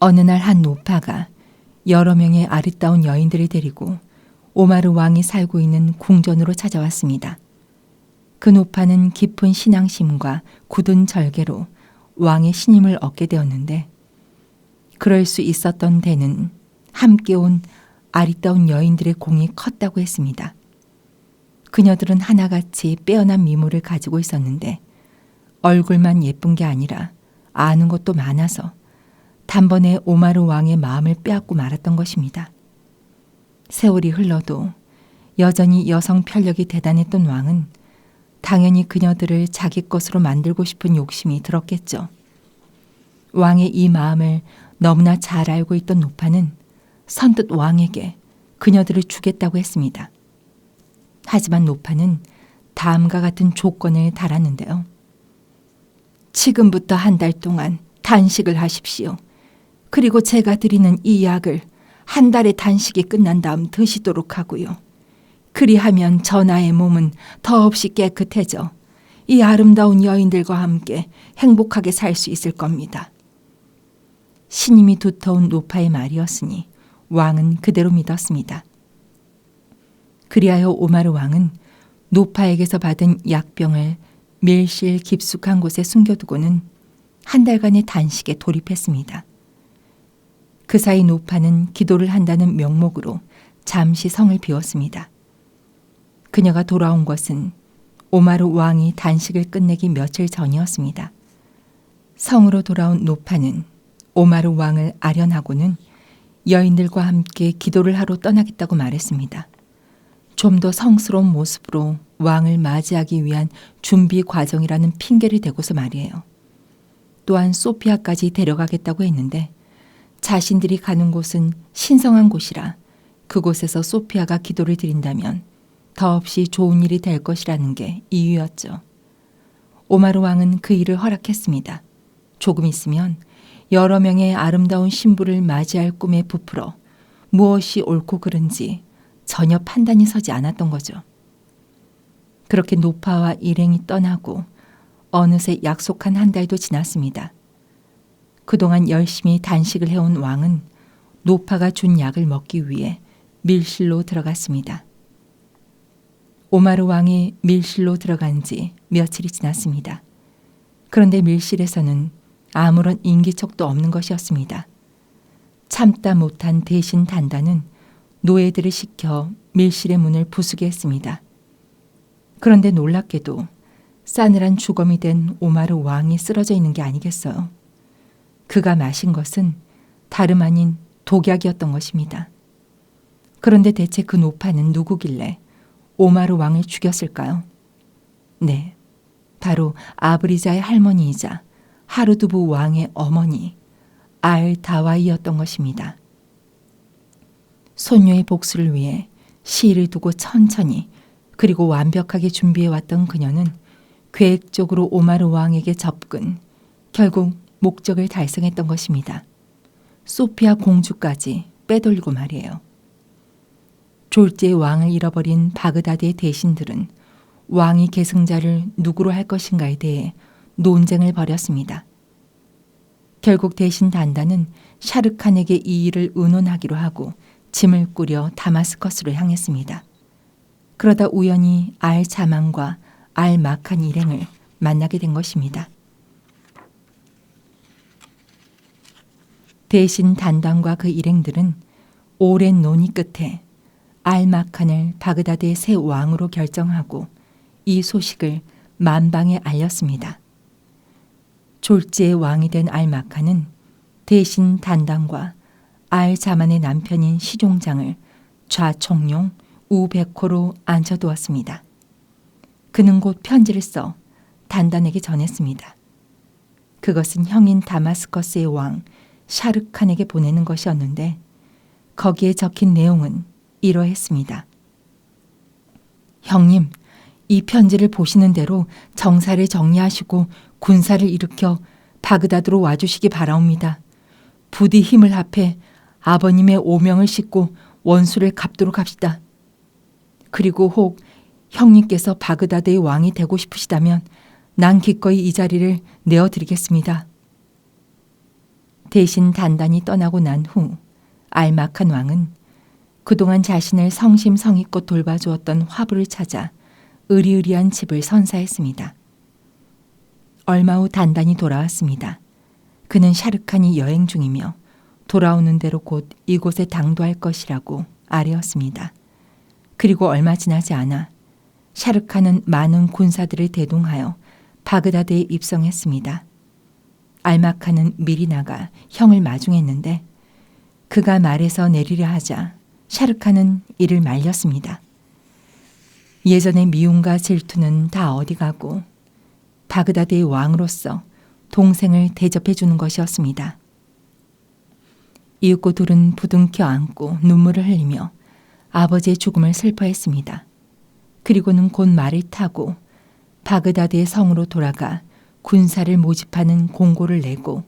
어느 날 한 노파가 여러 명의 아리따운 여인들을 데리고 오마르 왕이 살고 있는 궁전으로 찾아왔습니다. 그 노파는 깊은 신앙심과 굳은 절개로 왕의 신임을 얻게 되었는데 그럴 수 있었던 데는 함께 온 아리따운 여인들의 공이 컸다고 했습니다. 그녀들은 하나같이 빼어난 미모를 가지고 있었는데 얼굴만 예쁜 게 아니라 아는 것도 많아서 단번에 오마르 왕의 마음을 빼앗고 말았던 것입니다. 세월이 흘러도 여전히 여성 편력이 대단했던 왕은 당연히 그녀들을 자기 것으로 만들고 싶은 욕심이 들었겠죠. 왕의 이 마음을 너무나 잘 알고 있던 노파는 선뜻 왕에게 그녀들을 주겠다고 했습니다. 하지만 노파는 다음과 같은 조건을 달았는데요. 지금부터 한 달 동안 단식을 하십시오. 그리고 제가 드리는 이 약을 한 달의 단식이 끝난 다음 드시도록 하고요. 그리하면 전하의 몸은 더없이 깨끗해져 이 아름다운 여인들과 함께 행복하게 살 수 있을 겁니다. 신임이 두터운 노파의 말이었으니 왕은 그대로 믿었습니다. 그리하여 오마르 왕은 노파에게서 받은 약병을 밀실 깊숙한 곳에 숨겨두고는 한 달간의 단식에 돌입했습니다. 그 사이 노파는 기도를 한다는 명목으로 잠시 성을 비웠습니다. 그녀가 돌아온 것은 오마르 왕이 단식을 끝내기 며칠 전이었습니다. 성으로 돌아온 노파는 오마르 왕을 아련하고는 여인들과 함께 기도를 하러 떠나겠다고 말했습니다. 좀 더 성스러운 모습으로 왕을 맞이하기 위한 준비 과정이라는 핑계를 대고서 말이에요. 또한 소피아까지 데려가겠다고 했는데 자신들이 가는 곳은 신성한 곳이라 그곳에서 소피아가 기도를 드린다면 더없이 좋은 일이 될 것이라는 게 이유였죠. 오마르 왕은 그 일을 허락했습니다. 조금 있으면 여러 명의 아름다운 신부를 맞이할 꿈에 부풀어 무엇이 옳고 그른지 전혀 판단이 서지 않았던 거죠. 그렇게 노파와 일행이 떠나고 어느새 약속한 한 달도 지났습니다. 그동안 열심히 단식을 해온 왕은 노파가 준 약을 먹기 위해 밀실로 들어갔습니다. 오마르 왕이 밀실로 들어간 지 며칠이 지났습니다. 그런데 밀실에서는 아무런 인기척도 없는 것이었습니다. 참다 못한 대신 단단은 노예들을 시켜 밀실의 문을 부수게 했습니다. 그런데 놀랍게도 싸늘한 주검이 된 오마르 왕이 쓰러져 있는 게 아니겠어요. 그가 마신 것은 다름 아닌 독약이었던 것입니다. 그런데 대체 그 노파는 누구길래 오마르 왕을 죽였을까요? 네, 바로 아브리자의 할머니이자 하르두부 왕의 어머니 알다와이였던 것입니다. 손녀의 복수를 위해 시일을 두고 천천히 그리고 완벽하게 준비해왔던 그녀는 계획적으로 오마르 왕에게 접근, 결국 목적을 달성했던 것입니다. 소피아 공주까지 빼돌리고 말이에요. 졸지에 왕을 잃어버린 바그다드의 대신들은 왕이 계승자를 누구로 할 것인가에 대해 논쟁을 벌였습니다. 결국 대신 단단은 샤르칸에게 이 일을 의논하기로 하고 짐을 꾸려 다마스커스로 향했습니다. 그러다 우연히 알 자만과 알 마칸 일행을 만나게 된 것입니다. 대신 단단과 그 일행들은 오랜 논의 끝에 알마칸을 바그다드의 새 왕으로 결정하고 이 소식을 만방에 알렸습니다. 졸지의 왕이 된 알마칸은 대신 단단과 알자만의 남편인 시종장을 좌총룡 우백호로 앉혀두었습니다. 그는 곧 편지를 써 단단에게 전했습니다. 그것은 형인 다마스커스의 왕 샤르칸에게 보내는 것이었는데 거기에 적힌 내용은 이러했습니다. 형님, 이 편지를 보시는 대로 정사를 정리하시고 군사를 일으켜 바그다드로 와주시기 바라옵니다. 부디 힘을 합해 아버님의 오명을 싣고 원수를 갚도록 합시다. 그리고 혹 형님께서 바그다드의 왕이 되고 싶으시다면 난 기꺼이 이 자리를 내어드리겠습니다. 대신 단단히 떠나고 난 후 알마칸 왕은 그동안 자신을 성심성의껏 돌봐주었던 화부를 찾아 으리으리한 집을 선사했습니다. 얼마 후 단단히 돌아왔습니다. 그는 샤르칸이 여행 중이며 돌아오는 대로 곧 이곳에 당도할 것이라고 아뢰었습니다. 그리고 얼마 지나지 않아 샤르칸은 많은 군사들을 대동하여 바그다드에 입성했습니다. 알마칸은 미리 나가 형을 마중했는데 그가 말에서 내리려 하자 샤르칸은 이를 말렸습니다. 예전의 미움과 질투는 다 어디 가고 바그다드의 왕으로서 동생을 대접해 주는 것이었습니다. 이윽고 둘은 부둥켜 안고 눈물을 흘리며 아버지의 죽음을 슬퍼했습니다. 그리고는 곧 말을 타고 바그다드의 성으로 돌아가 군사를 모집하는 공고를 내고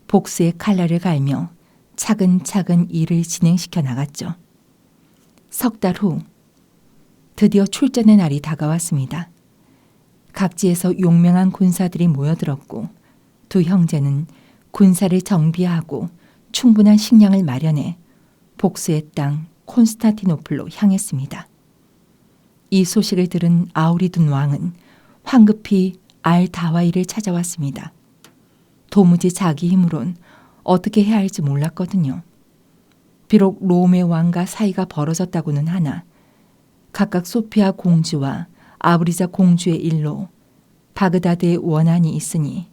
복수의 칼날을 갈며 차근차근 일을 진행시켜 나갔죠. 석 달 후 드디어 출전의 날이 다가왔습니다. 각지에서 용맹한 군사들이 모여들었고 두 형제는 군사를 정비하고 충분한 식량을 마련해 복수의 땅 콘스탄티노플로 향했습니다. 이 소식을 들은 아우리둔 왕은 황급히 알다와이를 찾아왔습니다. 도무지 자기 힘으론 어떻게 해야 할지 몰랐거든요. 비록 롬의 왕과 사이가 벌어졌다고는 하나 각각 소피아 공주와 아브리자 공주의 일로 바그다드에 원한이 있으니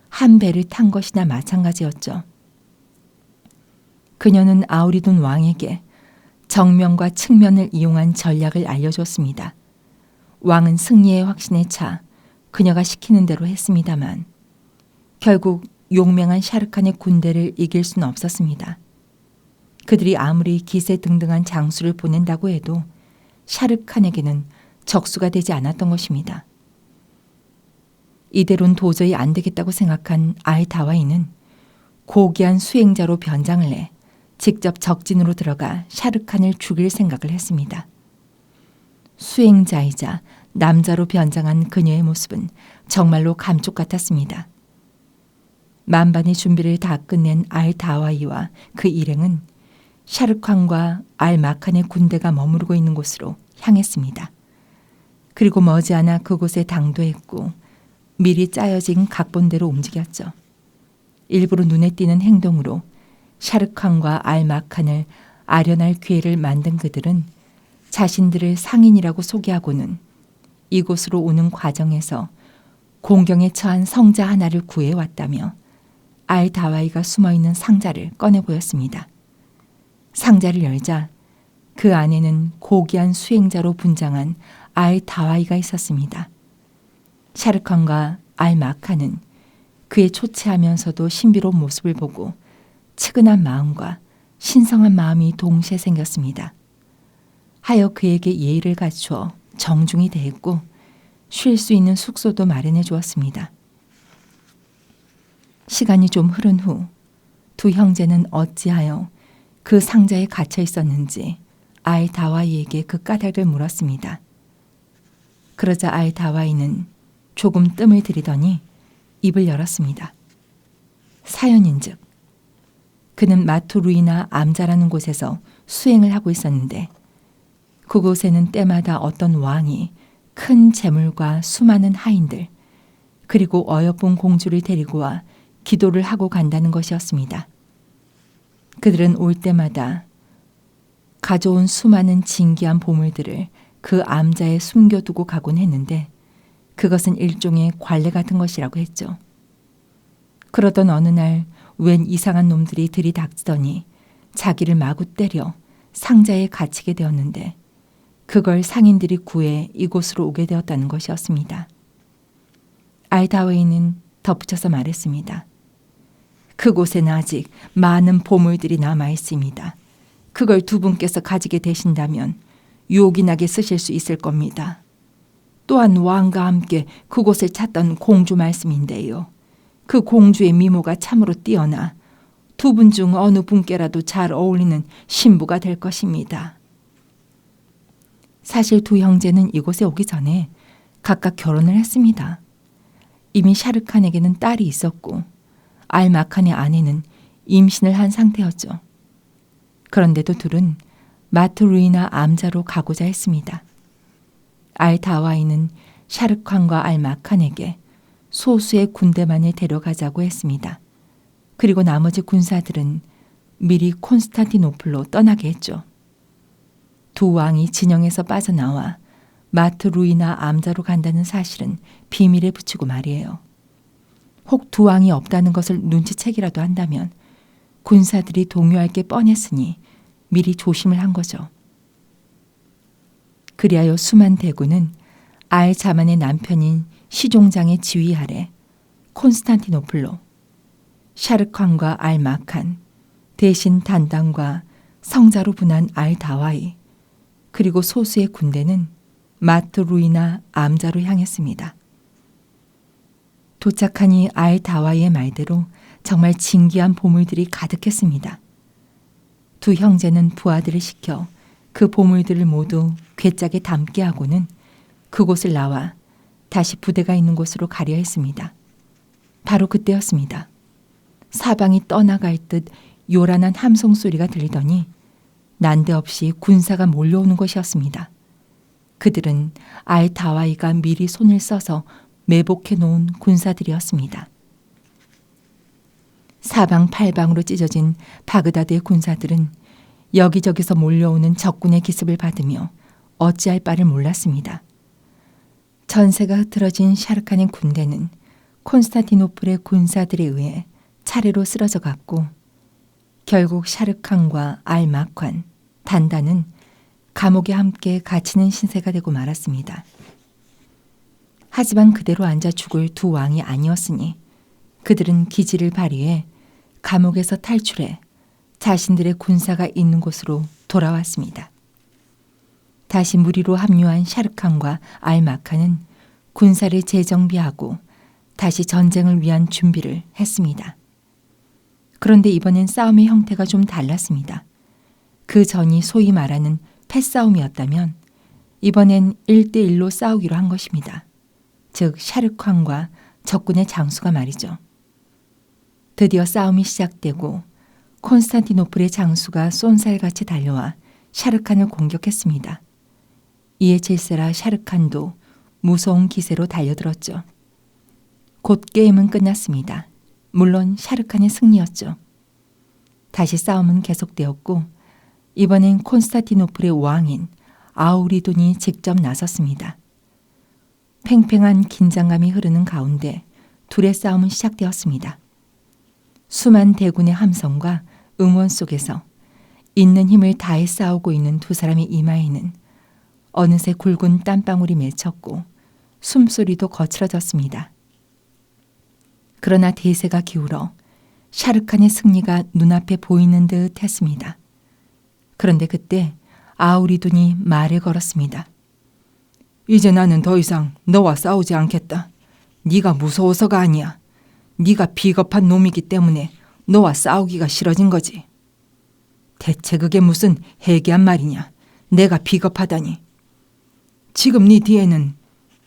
한 배를 탄 것이나 마찬가지였죠. 그녀는 아우리둔 왕에게 정면과 측면을 이용한 전략을 알려줬습니다. 왕은 승리의 확신에 차 그녀가 시키는 대로 했습니다만 결국 용맹한 샤르칸의 군대를 이길 수는 없었습니다. 그들이 아무리 기세등등한 장수를 보낸다고 해도 샤르칸에게는 적수가 되지 않았던 것입니다. 이대로는 도저히 안 되겠다고 생각한 알다와이는 고귀한 수행자로 변장을 해 직접 적진으로 들어가 샤르칸을 죽일 생각을 했습니다. 수행자이자 남자로 변장한 그녀의 모습은 정말로 감쪽 같았습니다. 만반의 준비를 다 끝낸 알다와이와 그 일행은 샤르칸과 알마칸의 군대가 머무르고 있는 곳으로 향했습니다. 그리고 머지않아 그곳에 당도했고 미리 짜여진 각본대로 움직였죠. 일부러 눈에 띄는 행동으로 샤르칸과 알마칸을 아련할 기회를 만든 그들은 자신들을 상인이라고 소개하고는 이곳으로 오는 과정에서 공경에 처한 성자 하나를 구해왔다며 알다와이가 숨어있는 상자를 꺼내 보였습니다. 상자를 열자 그 안에는 고귀한 수행자로 분장한 알다와이가 있었습니다. 샤르칸과 알마칸은 그의 초췌하면서도 신비로운 모습을 보고 측은한 마음과 신성한 마음이 동시에 생겼습니다. 하여 그에게 예의를 갖추어 정중히 대했고 쉴 수 있는 숙소도 마련해 주었습니다. 시간이 좀 흐른 후 두 형제는 어찌하여 그 상자에 갇혀 있었는지 알다와이에게 그 까닭을 물었습니다. 그러자 알다와이는 조금 뜸을 들이더니 입을 열었습니다. 사연인즉 그는 마투루이나 암자라는 곳에서 수행을 하고 있었는데 그곳에는 때마다 어떤 왕이 큰 재물과 수많은 하인들 그리고 어여쁜 공주를 데리고 와 기도를 하고 간다는 것이었습니다. 그들은 올 때마다 가져온 수많은 진귀한 보물들을 그 암자에 숨겨두고 가곤 했는데 그것은 일종의 관례 같은 것이라고 했죠. 그러던 어느 날 웬 이상한 놈들이 들이닥치더니 자기를 마구 때려 상자에 갇히게 되었는데 그걸 상인들이 구해 이곳으로 오게 되었다는 것이었습니다. 알다웨이는 덧붙여서 말했습니다. 그곳에는 아직 많은 보물들이 남아 있습니다. 그걸 두 분께서 가지게 되신다면 요긴하게 쓰실 수 있을 겁니다. 또한 왕과 함께 그곳을 찾던 공주 말씀인데요. 그 공주의 미모가 참으로 뛰어나 두 분 중 어느 분께라도 잘 어울리는 신부가 될 것입니다. 사실 두 형제는 이곳에 오기 전에 각각 결혼을 했습니다. 이미 샤르칸에게는 딸이 있었고 알마칸의 아내는 임신을 한 상태였죠. 그런데도 둘은 마투루이나 암자로 가고자 했습니다. 알다와이는 샤르칸과 알마칸에게 소수의 군대만을 데려가자고 했습니다. 그리고 나머지 군사들은 미리 콘스탄티노플로 떠나게 했죠. 두 왕이 진영에서 빠져나와 마투루이나 암자로 간다는 사실은 비밀에 붙이고 말이에요. 혹 두 왕이 없다는 것을 눈치채기라도 한다면 군사들이 동요할 게 뻔했으니 미리 조심을 한 거죠. 그리하여 수만 대군은 알자만의 남편인 시종장의 지휘 아래 콘스탄티노플로 샤르칸과 알마칸 대신 단단과 성자로 분한 알다와이 그리고 소수의 군대는 마투루이나 암자로 향했습니다. 도착하니 알다와이의 말대로 정말 진귀한 보물들이 가득했습니다. 두 형제는 부하들을 시켜 그 보물들을 모두 괴짝에 담게 하고는 그곳을 나와 다시 부대가 있는 곳으로 가려 했습니다. 바로 그때였습니다. 사방이 떠나갈 듯 요란한 함성 소리가 들리더니 난데없이 군사가 몰려오는 것이었습니다. 그들은 알다와이가 미리 손을 써서 매복해 놓은 군사들이었습니다. 사방팔방으로 찢어진 바그다드의 군사들은 여기저기서 몰려오는 적군의 기습을 받으며 어찌할 바를 몰랐습니다. 전세가 흐트러진 샤르칸의 군대는 콘스탄티노플의 군사들에 의해 차례로 쓰러져 갔고 결국 샤르칸과 알마칸, 단단은 감옥에 함께 갇히는 신세가 되고 말았습니다. 하지만 그대로 앉아 죽을 두 왕이 아니었으니 그들은 기지를 발휘해 감옥에서 탈출해 자신들의 군사가 있는 곳으로 돌아왔습니다. 다시 무리로 합류한 샤르칸과 알마칸은 군사를 재정비하고 다시 전쟁을 위한 준비를 했습니다. 그런데 이번엔 싸움의 형태가 좀 달랐습니다. 그 전이 소위 말하는 패싸움이었다면 이번엔 1대1로 싸우기로 한 것입니다. 즉 샤르칸과 적군의 장수가 말이죠. 드디어 싸움이 시작되고 콘스탄티노플의 장수가 쏜살같이 달려와 샤르칸을 공격했습니다. 이에 질세라 샤르칸도 무서운 기세로 달려들었죠. 곧 게임은 끝났습니다. 물론 샤르칸의 승리였죠. 다시 싸움은 계속되었고 이번엔 콘스탄티노플의 왕인 아우리돈이 직접 나섰습니다. 팽팽한 긴장감이 흐르는 가운데 둘의 싸움은 시작되었습니다. 수만 대군의 함성과 응원 속에서 있는 힘을 다해 싸우고 있는 두 사람의 이마에는 어느새 굵은 땀방울이 맺혔고 숨소리도 거칠어졌습니다. 그러나 대세가 기울어 샤르칸의 승리가 눈앞에 보이는 듯 했습니다. 그런데 그때 아우리돈이 말을 걸었습니다. 이제 나는 더 이상 너와 싸우지 않겠다. 네가 무서워서가 아니야. 네가 비겁한 놈이기 때문에 너와 싸우기가 싫어진 거지. 대체 그게 무슨 해괴한 말이냐. 내가 비겁하다니. 지금 네 뒤에는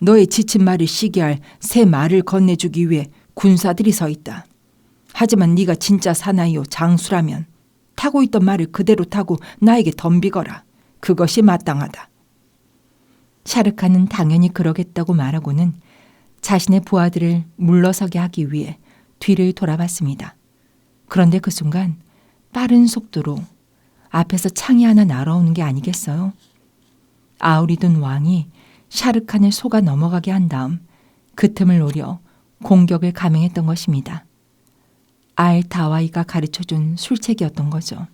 너의 지친 말을 쉬게 할 새 말을 건네주기 위해 군사들이 서 있다. 하지만 네가 진짜 사나이요 장수라면 타고 있던 말을 그대로 타고 나에게 덤비거라. 그것이 마땅하다. 샤르칸은 당연히 그러겠다고 말하고는 자신의 부하들을 물러서게 하기 위해 뒤를 돌아봤습니다. 그런데 그 순간 빠른 속도로 앞에서 창이 하나 날아오는 게 아니겠어요? 아우리돈 왕이 샤르칸을 속아 넘어가게 한 다음 그 틈을 노려 공격을 감행했던 것입니다. 알다와이가 가르쳐준 술책이었던 거죠.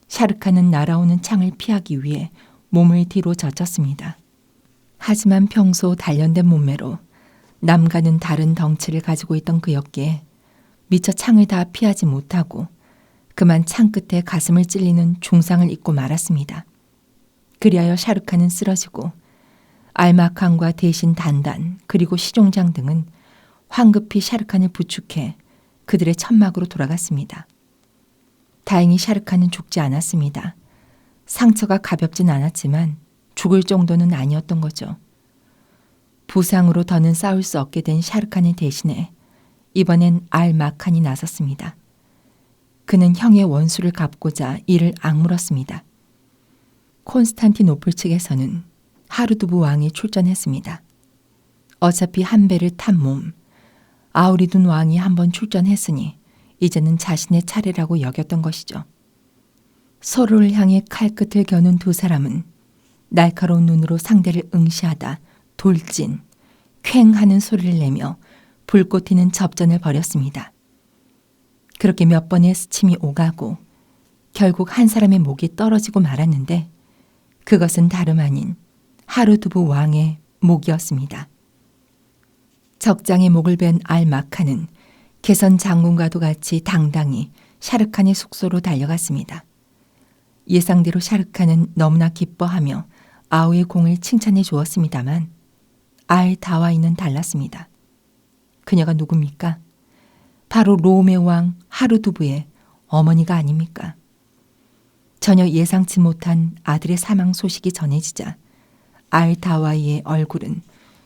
샤르칸은 날아오는 창을 피하기 위해 몸을 뒤로 젖혔습니다. 하지만 평소 단련된 몸매로 남과는 다른 덩치를 가지고 있던 그였기에 미처 창을 다 피하지 못하고 그만 창 끝에 가슴을 찔리는 중상을 입고 말았습니다. 그리하여 샤르칸은 쓰러지고 알마칸과 대신 단단 그리고 시종장 등은 황급히 샤르칸을 부축해 그들의 천막으로 돌아갔습니다. 다행히 샤르칸은 죽지 않았습니다. 상처가 가볍진 않았지만 죽을 정도는 아니었던 거죠. 부상으로 더는 싸울 수 없게 된 샤르칸의 대신에 이번엔 알마칸이 나섰습니다. 그는 형의 원수를 갚고자 이를 악물었습니다. 콘스탄티노플 측에서는 하르두브 왕이 출전했습니다. 어차피 한 배를 탄 몸, 아우리돈 왕이 한번 출전했으니 이제는 자신의 차례라고 여겼던 것이죠. 서로를 향해 칼끝을 겨눈 두 사람은 날카로운 눈으로 상대를 응시하다 돌진, 퀭 하는 소리를 내며 불꽃 튀는 접전을 벌였습니다. 그렇게 몇 번의 스침이 오가고 결국 한 사람의 목이 떨어지고 말았는데 그것은 다름 아닌 하르두브 왕의 목이었습니다. 적장의 목을 벤 알마칸은 개선 장군과도 같이 당당히 샤르칸의 숙소로 달려갔습니다. 예상대로 샤르칸은 너무나 기뻐하며 아우의 공을 칭찬해 주었습니다만 알다와이는 달랐습니다. 그녀가 누굽니까? 바로 롬의 왕 하르두브의 어머니가 아닙니까? 전혀 예상치 못한 아들의 사망 소식이 전해지자 알다와이의 얼굴은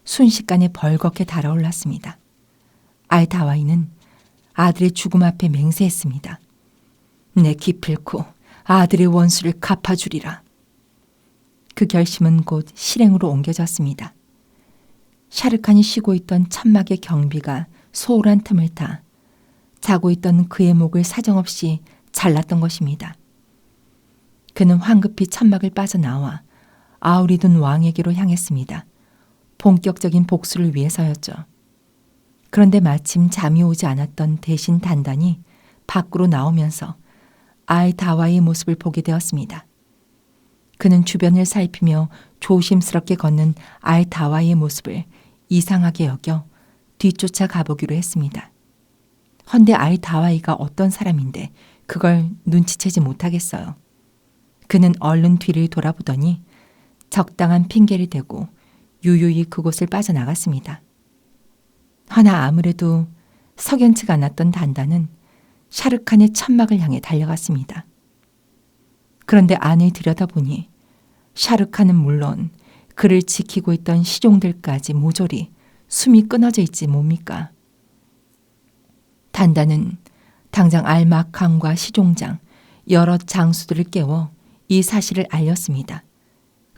순식간에 벌겋게 달아올랐습니다. 알다와이는 아들의 죽음 앞에 맹세했습니다. 내 기필코 아들의 원수를 갚아주리라. 그 결심은 곧 실행으로 옮겨졌습니다. 샤르칸이 쉬고 있던 천막의 경비가 소홀한 틈을 타 자고 있던 그의 목을 사정없이 잘랐던 것입니다. 그는 황급히 천막을 빠져나와 아우리돈 왕에게로 향했습니다. 본격적인 복수를 위해서였죠. 그런데 마침 잠이 오지 않았던 대신 단단이 밖으로 나오면서 알다와의 모습을 보게 되었습니다. 그는 주변을 살피며 조심스럽게 걷는 알다와의 모습을 이상하게 여겨 뒤쫓아 가보기로 했습니다. 헌데 알 다와이가 어떤 사람인데 그걸 눈치채지 못하겠어요. 그는 얼른 뒤를 돌아보더니 적당한 핑계를 대고 유유히 그곳을 빠져나갔습니다. 허나 아무래도 석연치가 않았던 단단은 샤르칸의 천막을 향해 달려갔습니다. 그런데 안을 들여다보니 샤르칸은 물론 그를 지키고 있던 시종들까지 모조리 숨이 끊어져 있지 뭡니까? 단단은 당장 알마칸과 시종장 여러 장수들을 깨워 이 사실을 알렸습니다.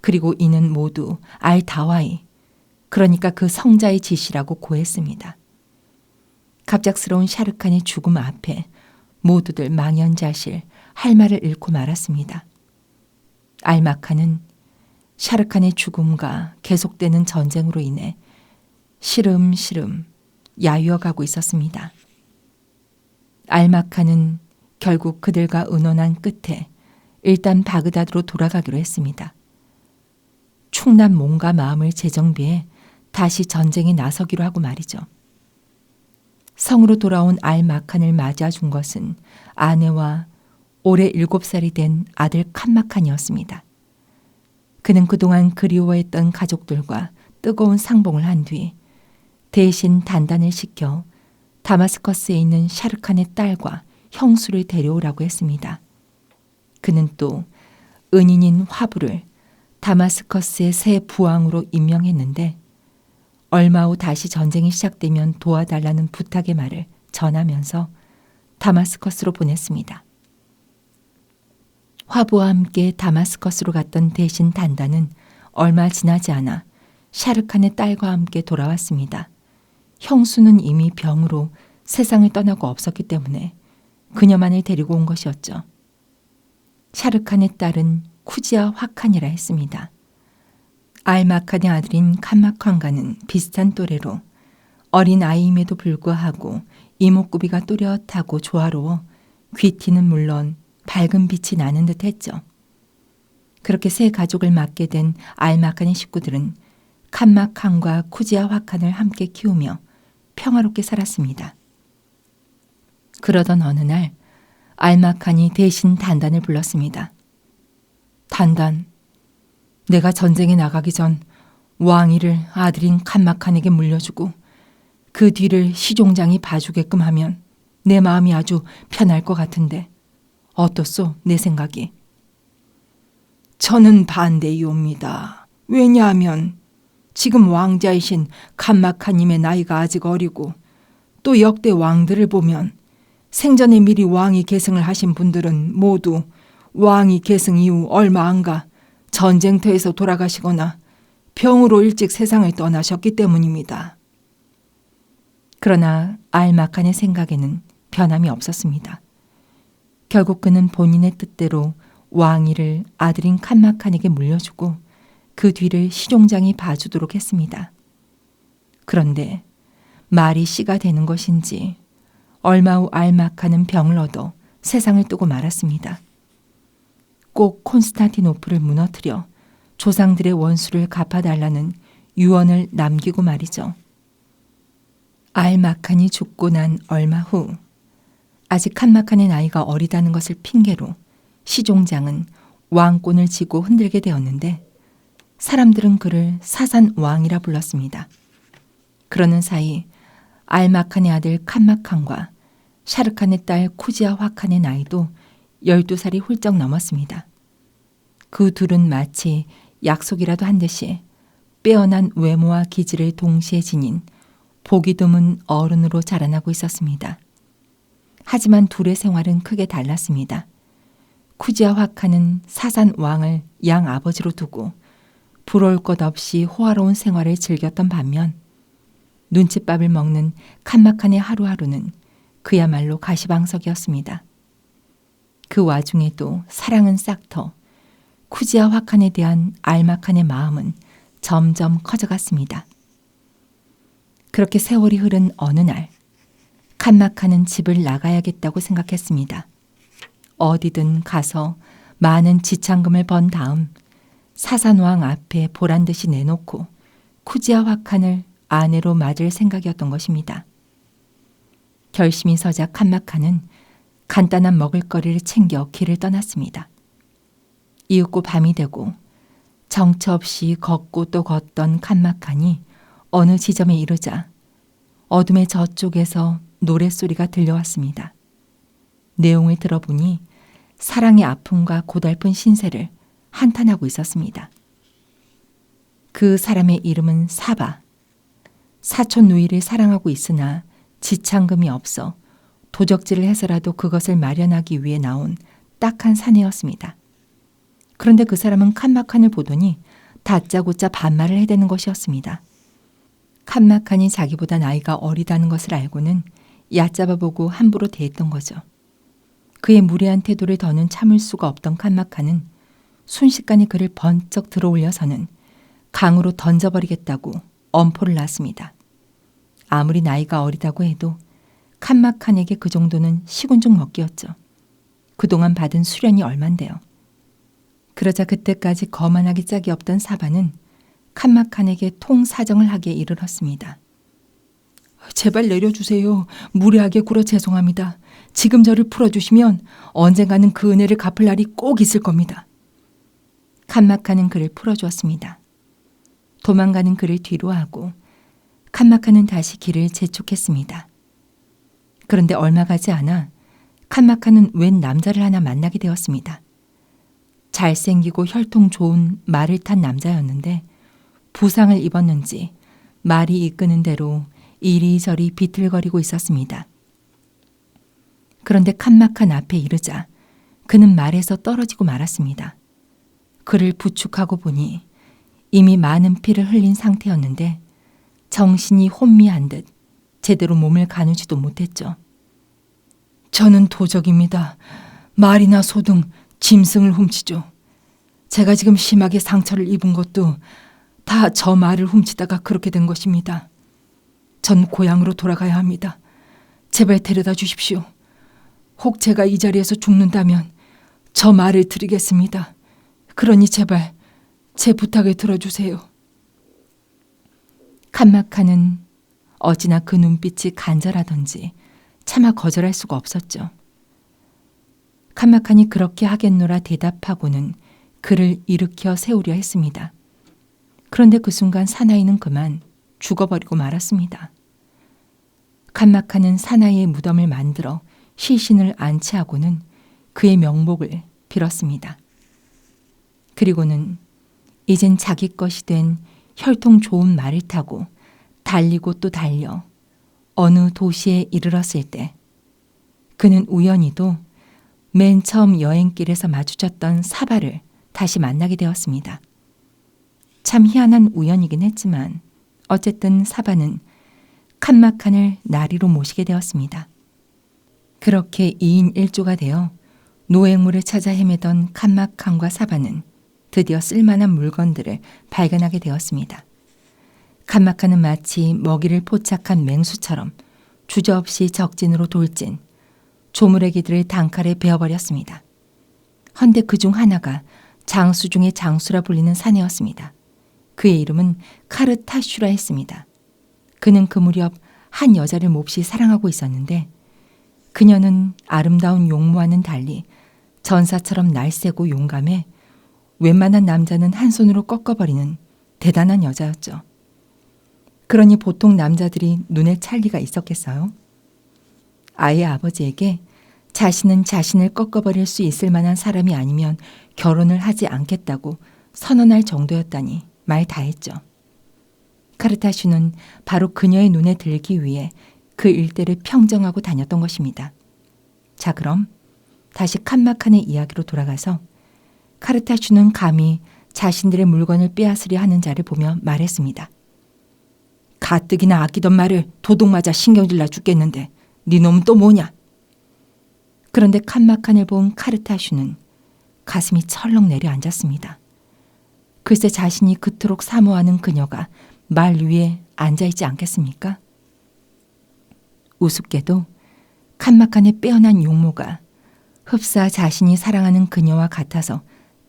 그리고 이는 모두 알다와이, 그러니까 그 성자의 지시라고 고했습니다. 갑작스러운 샤르칸의 죽음 앞에 모두들 망연자실 할 말을 잃고 말았습니다. 알마칸은 샤르칸의 죽음과 계속되는 전쟁으로 인해 시름시름 야위어가고 있었습니다. 알마칸은 결국 그들과 의논한 끝에 일단 바그다드로 돌아가기로 했습니다. 충남 몸과 마음을 재정비해 다시 전쟁에 나서기로 하고 말이죠. 성으로 돌아온 알마칸을 맞이해준 것은 아내와 올해 7살이 된 아들 칸마칸이었습니다. 그는 그동안 그리워했던 가족들과 뜨거운 상봉을 한 뒤 대신 단단을 시켜 다마스커스에 있는 샤르칸의 딸과 형수를 데려오라고 했습니다. 그는 또 은인인 화부를 다마스커스의 새 부왕으로 임명했는데 얼마 후 다시 전쟁이 시작되면 도와달라는 부탁의 말을 전하면서 다마스커스로 보냈습니다. 화부와 함께 다마스커스로 갔던 대신 단단은 얼마 지나지 않아 샤르칸의 딸과 함께 돌아왔습니다. 형수는 이미 병으로 세상을 떠나고 없었기 때문에 그녀만을 데리고 온 것이었죠. 샤르칸의 딸은 쿠지아 화칸이라 했습니다. 알마칸의 아들인 칸마칸과는 비슷한 또래로 어린 아이임에도 불구하고 이목구비가 또렷하고 조화로워 귀티는 물론 밝은 빛이 나는 듯 했죠. 그렇게 세 가족을 맡게 된 알마칸의 식구들은 칸마칸과 쿠지아 화칸을 함께 키우며 평화롭게 살았습니다. 그러던 어느 날 알마칸이 대신 단단을 불렀습니다. 단단, 내가 전쟁에 나가기 전 왕위를 아들인 칸마칸에게 물려주고 그 뒤를 시종장이 봐주게끔 하면 내 마음이 아주 편할 것 같은데 어떻소 내 생각이? 저는 반대이옵니다. 왜냐하면 지금 왕자이신 칸마칸님의 나이가 아직 어리고 또 역대 왕들을 보면 생전에 미리 왕위 계승을 하신 분들은 모두 왕위 계승 이후 얼마 안 가 전쟁터에서 돌아가시거나 병으로 일찍 세상을 떠나셨기 때문입니다. 그러나 알마칸의 생각에는 변함이 없었습니다. 결국 그는 본인의 뜻대로 왕위를 아들인 칸마칸에게 물려주고 그 뒤를 시종장이 봐주도록 했습니다. 그런데 말이 씨가 되는 것인지 얼마 후 알마칸은 병을 얻어 세상을 뜨고 말았습니다. 꼭 콘스탄티노플을 무너뜨려 조상들의 원수를 갚아달라는 유언을 남기고 말이죠. 알마칸이 죽고 난 얼마 후 아직 칸마칸의 나이가 어리다는 것을 핑계로 시종장은 왕권을 쥐고 흔들게 되었는데 사람들은 그를 사산왕이라 불렀습니다. 그러는 사이 알마칸의 아들 칸마칸과 샤르칸의 딸 쿠지아 화칸의 나이도 12살이 훌쩍 넘었습니다. 그 둘은 마치 약속이라도 한 듯이 빼어난 외모와 기질을 동시에 지닌 보기 드문 어른으로 자라나고 있었습니다. 하지만 둘의 생활은 크게 달랐습니다. 쿠지아 화칸은 사산 왕을 양 아버지로 두고 부러울 것 없이 호화로운 생활을 즐겼던 반면 눈칫밥을 먹는 칸마칸의 하루하루는 그야말로 가시방석이었습니다. 그 와중에도 사랑은 싹터 쿠지아 화칸에 대한 알마칸의 마음은 점점 커져갔습니다. 그렇게 세월이 흐른 어느 날 칸마칸은 집을 나가야겠다고 생각했습니다. 어디든 가서 많은 지참금을 번 다음 사산왕 앞에 보란듯이 내놓고 쿠지아 화칸을 아내로 맞을 생각이었던 것입니다. 결심이 서자 칸마카는 간단한 먹을거리를 챙겨 길을 떠났습니다. 이윽고 밤이 되고 정처 없이 걷고 또 걷던 칸마칸이 어느 지점에 이르자 어둠의 저쪽에서 노랫소리가 들려왔습니다. 내용을 들어보니 사랑의 아픔과 고달픈 신세를 한탄하고 있었습니다. 그 사람의 이름은 사바. 사촌 누이를 사랑하고 있으나 지창금이 없어 도적질을 해서라도 그것을 마련하기 위해 나온 딱한 사내였습니다. 그런데 그 사람은 칸마칸을 보더니 다짜고짜 반말을 해대는 것이었습니다. 칸마칸이 자기보다 나이가 어리다는 것을 알고는 얕잡아보고 함부로 대했던 거죠. 그의 무례한 태도를 더는 참을 수가 없던 칸마칸은 순식간에 그를 번쩍 들어올려서는 강으로 던져버리겠다고 엄포를 놨습니다. 아무리 나이가 어리다고 해도 칸마칸에게 그 정도는 시군죽 먹기였죠. 그동안 받은 수련이 얼만데요. 그러자 그때까지 거만하기 짝이 없던 사바는 칸마칸에게 통사정을 하기에 이르렀습니다. 제발 내려주세요. 무례하게 굴어 죄송합니다. 지금 저를 풀어주시면 언젠가는 그 은혜를 갚을 날이 꼭 있을 겁니다. 칸마칸은 그를 풀어주었습니다. 도망가는 그를 뒤로 하고 칸마칸은 다시 길을 재촉했습니다. 그런데 얼마 가지 않아 칸마칸은 웬 남자를 하나 만나게 되었습니다. 잘생기고 혈통 좋은 말을 탄 남자였는데 부상을 입었는지 말이 이끄는 대로 이리저리 비틀거리고 있었습니다. 그런데 칸마칸 앞에 이르자 그는 말에서 떨어지고 말았습니다. 그를 부축하고 보니 이미 많은 피를 흘린 상태였는데 정신이 혼미한 듯 제대로 몸을 가누지도 못했죠. 저는 도적입니다. 말이나 소 등 짐승을 훔치죠. 제가 지금 심하게 상처를 입은 것도 다 저 말을 훔치다가 그렇게 된 것입니다. 전 고향으로 돌아가야 합니다. 제발 데려다 주십시오. 혹 제가 이 자리에서 죽는다면 저 말을 드리겠습니다. 그러니 제발 제 부탁을 들어주세요. 칸마칸은 어찌나 그 눈빛이 간절하던지 차마 거절할 수가 없었죠. 칸마칸이 그렇게 하겠노라 대답하고는 그를 일으켜 세우려 했습니다. 그런데 그 순간 사나이는 그만 죽어버리고 말았습니다. 칸마칸은 사나이의 무덤을 만들어 시신을 안치하고는 그의 명복을 빌었습니다. 그리고는 이젠 자기 것이 된 혈통 좋은 말을 타고 달리고 또 달려 어느 도시에 이르렀을 때 그는 우연히도 맨 처음 여행길에서 마주쳤던 사바를 다시 만나게 되었습니다. 참 희한한 우연이긴 했지만 어쨌든 사바는 칸마칸을 나리로 모시게 되었습니다. 그렇게 2인 1조가 되어 노획물을 찾아 헤매던 칸마칸과 사바는 드디어 쓸만한 물건들을 발견하게 되었습니다. 칸마칸은 마치 먹이를 포착한 맹수처럼 주저없이 적진으로 돌진, 조물애기들을 단칼에 베어버렸습니다. 헌데 그중 하나가 장수 중의 장수라 불리는 사내였습니다. 그의 이름은 카르타슈라 했습니다. 그는 그 무렵 한 여자를 몹시 사랑하고 있었는데 그녀는 아름다운 용모와는 달리 전사처럼 날쌔고 용감해 웬만한 남자는 한 손으로 꺾어버리는 대단한 여자였죠. 그러니 보통 남자들이 눈에 찰 리가 있었겠어요? 아이의 아버지에게 자신은 자신을 꺾어버릴 수 있을 만한 사람이 아니면 결혼을 하지 않겠다고 선언할 정도였다니 말 다했죠. 카르타슈는 바로 그녀의 눈에 들기 위해 그 일대를 평정하고 다녔던 것입니다. 자, 그럼 다시 칸마칸의 이야기로 돌아가서 카르타슈는 감히 자신들의 물건을 빼앗으려 하는 자를 보며 말했습니다. 가뜩이나 아끼던 말을 도둑 맞아 신경질 나 죽겠는데 네 놈은 또 뭐냐? 그런데 칸마칸을 본 카르타슈는 가슴이 철렁 내려앉았습니다. 글쎄 자신이 그토록 사모하는 그녀가 말 위에 앉아있지 않겠습니까? 우습게도 칸마칸의 빼어난 용모가 흡사 자신이 사랑하는 그녀와 같아서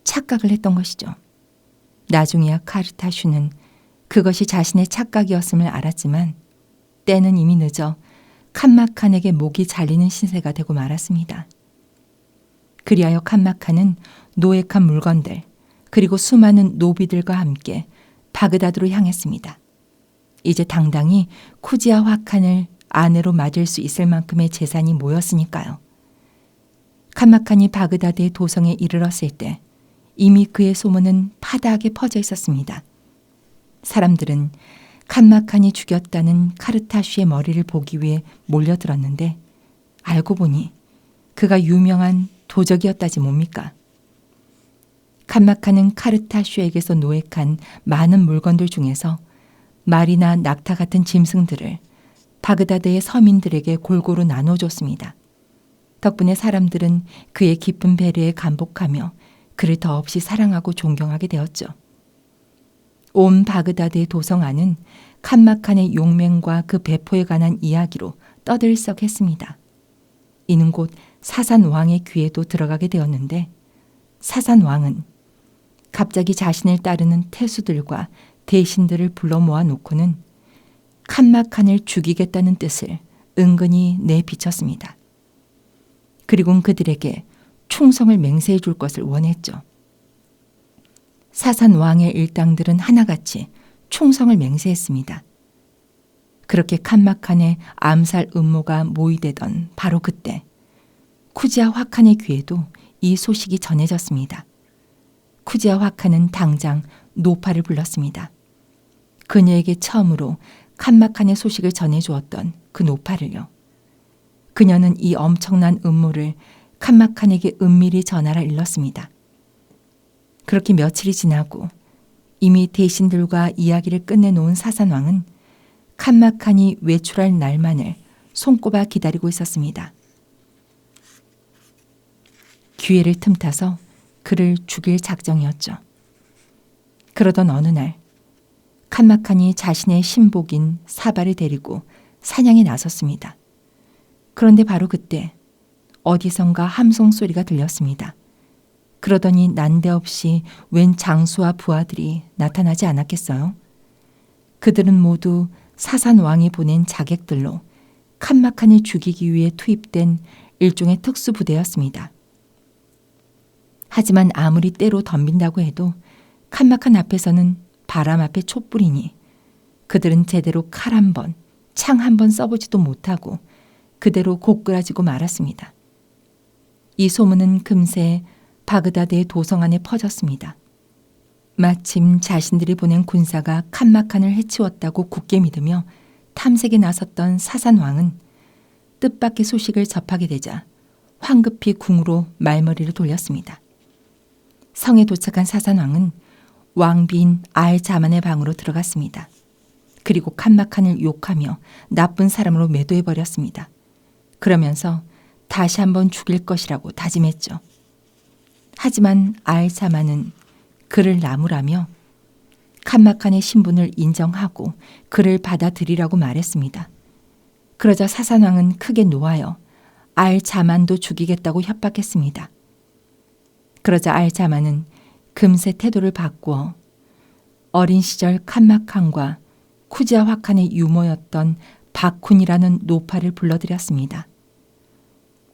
착각을 했던 것이죠. 나중에야 카르타슈는 그것이 자신의 착각이었음을 알았지만 때는 이미 늦어 칸마칸에게 목이 잘리는 신세가 되고 말았습니다. 그리하여 칸마칸은 노획한 물건들 그리고 수많은 노비들과 함께 바그다드로 향했습니다. 이제 당당히 쿠지아 화칸을 아내로 맞을 수 있을 만큼의 재산이 모였으니까요. 칸마칸이 바그다드의 도성에 이르렀을 때 이미 그의 소문은 파다하게 퍼져 있었습니다. 사람들은 칸마칸이 죽였다는 카르타슈의 머리를 보기 위해 몰려들었는데 알고 보니 그가 유명한 도적이었다지 뭡니까? 칸마칸은 카르타슈에게서 노획한 많은 물건들 중에서 말이나 낙타 같은 짐승들을 바그다드의 서민들에게 골고루 나눠줬습니다. 덕분에 사람들은 그의 깊은 배려에 감복하며 그를 더없이 사랑하고 존경하게 되었죠. 온 바그다드의 도성 안은 칸마칸의 용맹과 그 배포에 관한 이야기로 떠들썩했습니다. 이는 곧 사산 왕의 귀에도 들어가게 되었는데 사산 왕은 갑자기 자신을 따르는 태수들과 대신들을 불러 모아 놓고는 칸마칸을 죽이겠다는 뜻을 은근히 내비쳤습니다. 그리고는 그들에게 충성을 맹세해 줄 것을 원했죠. 사산 왕의 일당들은 하나같이 충성을 맹세했습니다. 그렇게 칸마칸의 암살 음모가 모의되던 바로 그때 쿠지아 화칸의 귀에도 이 소식이 전해졌습니다. 쿠지아 화칸은 당장 노파를 불렀습니다. 그녀에게 처음으로 칸마칸의 소식을 전해주었던 그 노파를요. 그녀는 이 엄청난 음모를 칸마칸에게 은밀히 전하라 일렀습니다. 그렇게 며칠이 지나고 이미 대신들과 이야기를 끝내놓은 사산왕은 칸마칸이 외출할 날만을 손꼽아 기다리고 있었습니다. 기회를 틈타서 그를 죽일 작정이었죠. 그러던 어느 날 칸마칸이 자신의 신복인 사바를 데리고 사냥에 나섰습니다. 그런데 바로 그때 어디선가 함성 소리가 들렸습니다. 그러더니 난데없이 웬 장수와 부하들이 나타나지 않았겠어요? 그들은 모두 사산 왕이 보낸 자객들로 칸마칸을 죽이기 위해 투입된 일종의 특수부대였습니다. 하지만 아무리 때로 덤빈다고 해도 칸마칸 앞에서는 바람 앞에 촛불이니 그들은 제대로 칼 한 번, 창 한 번 써보지도 못하고 그대로 고꾸라지고 말았습니다. 이 소문은 금세 바그다드의 도성 안에 퍼졌습니다. 마침 자신들이 보낸 군사가 칸마칸을 해치웠다고 굳게 믿으며 탐색에 나섰던 사산 왕은 뜻밖의 소식을 접하게 되자 황급히 궁으로 말머리를 돌렸습니다. 성에 도착한 사산 왕은 왕비인 알자만의 방으로 들어갔습니다. 그리고 칸마칸을 욕하며 나쁜 사람으로 매도해버렸습니다. 그러면서 다시 한번 죽일 것이라고 다짐했죠. 하지만 알자만은 그를 나무라며 칸마칸의 신분을 인정하고 그를 받아들이라고 말했습니다. 그러자 사산왕은 크게 노하여 알자만도 죽이겠다고 협박했습니다. 그러자 알자만은 금세 태도를 바꾸어 어린 시절 칸마칸과 쿠지아 화칸의 유모였던 바쿤이라는 노파를 불러들였습니다.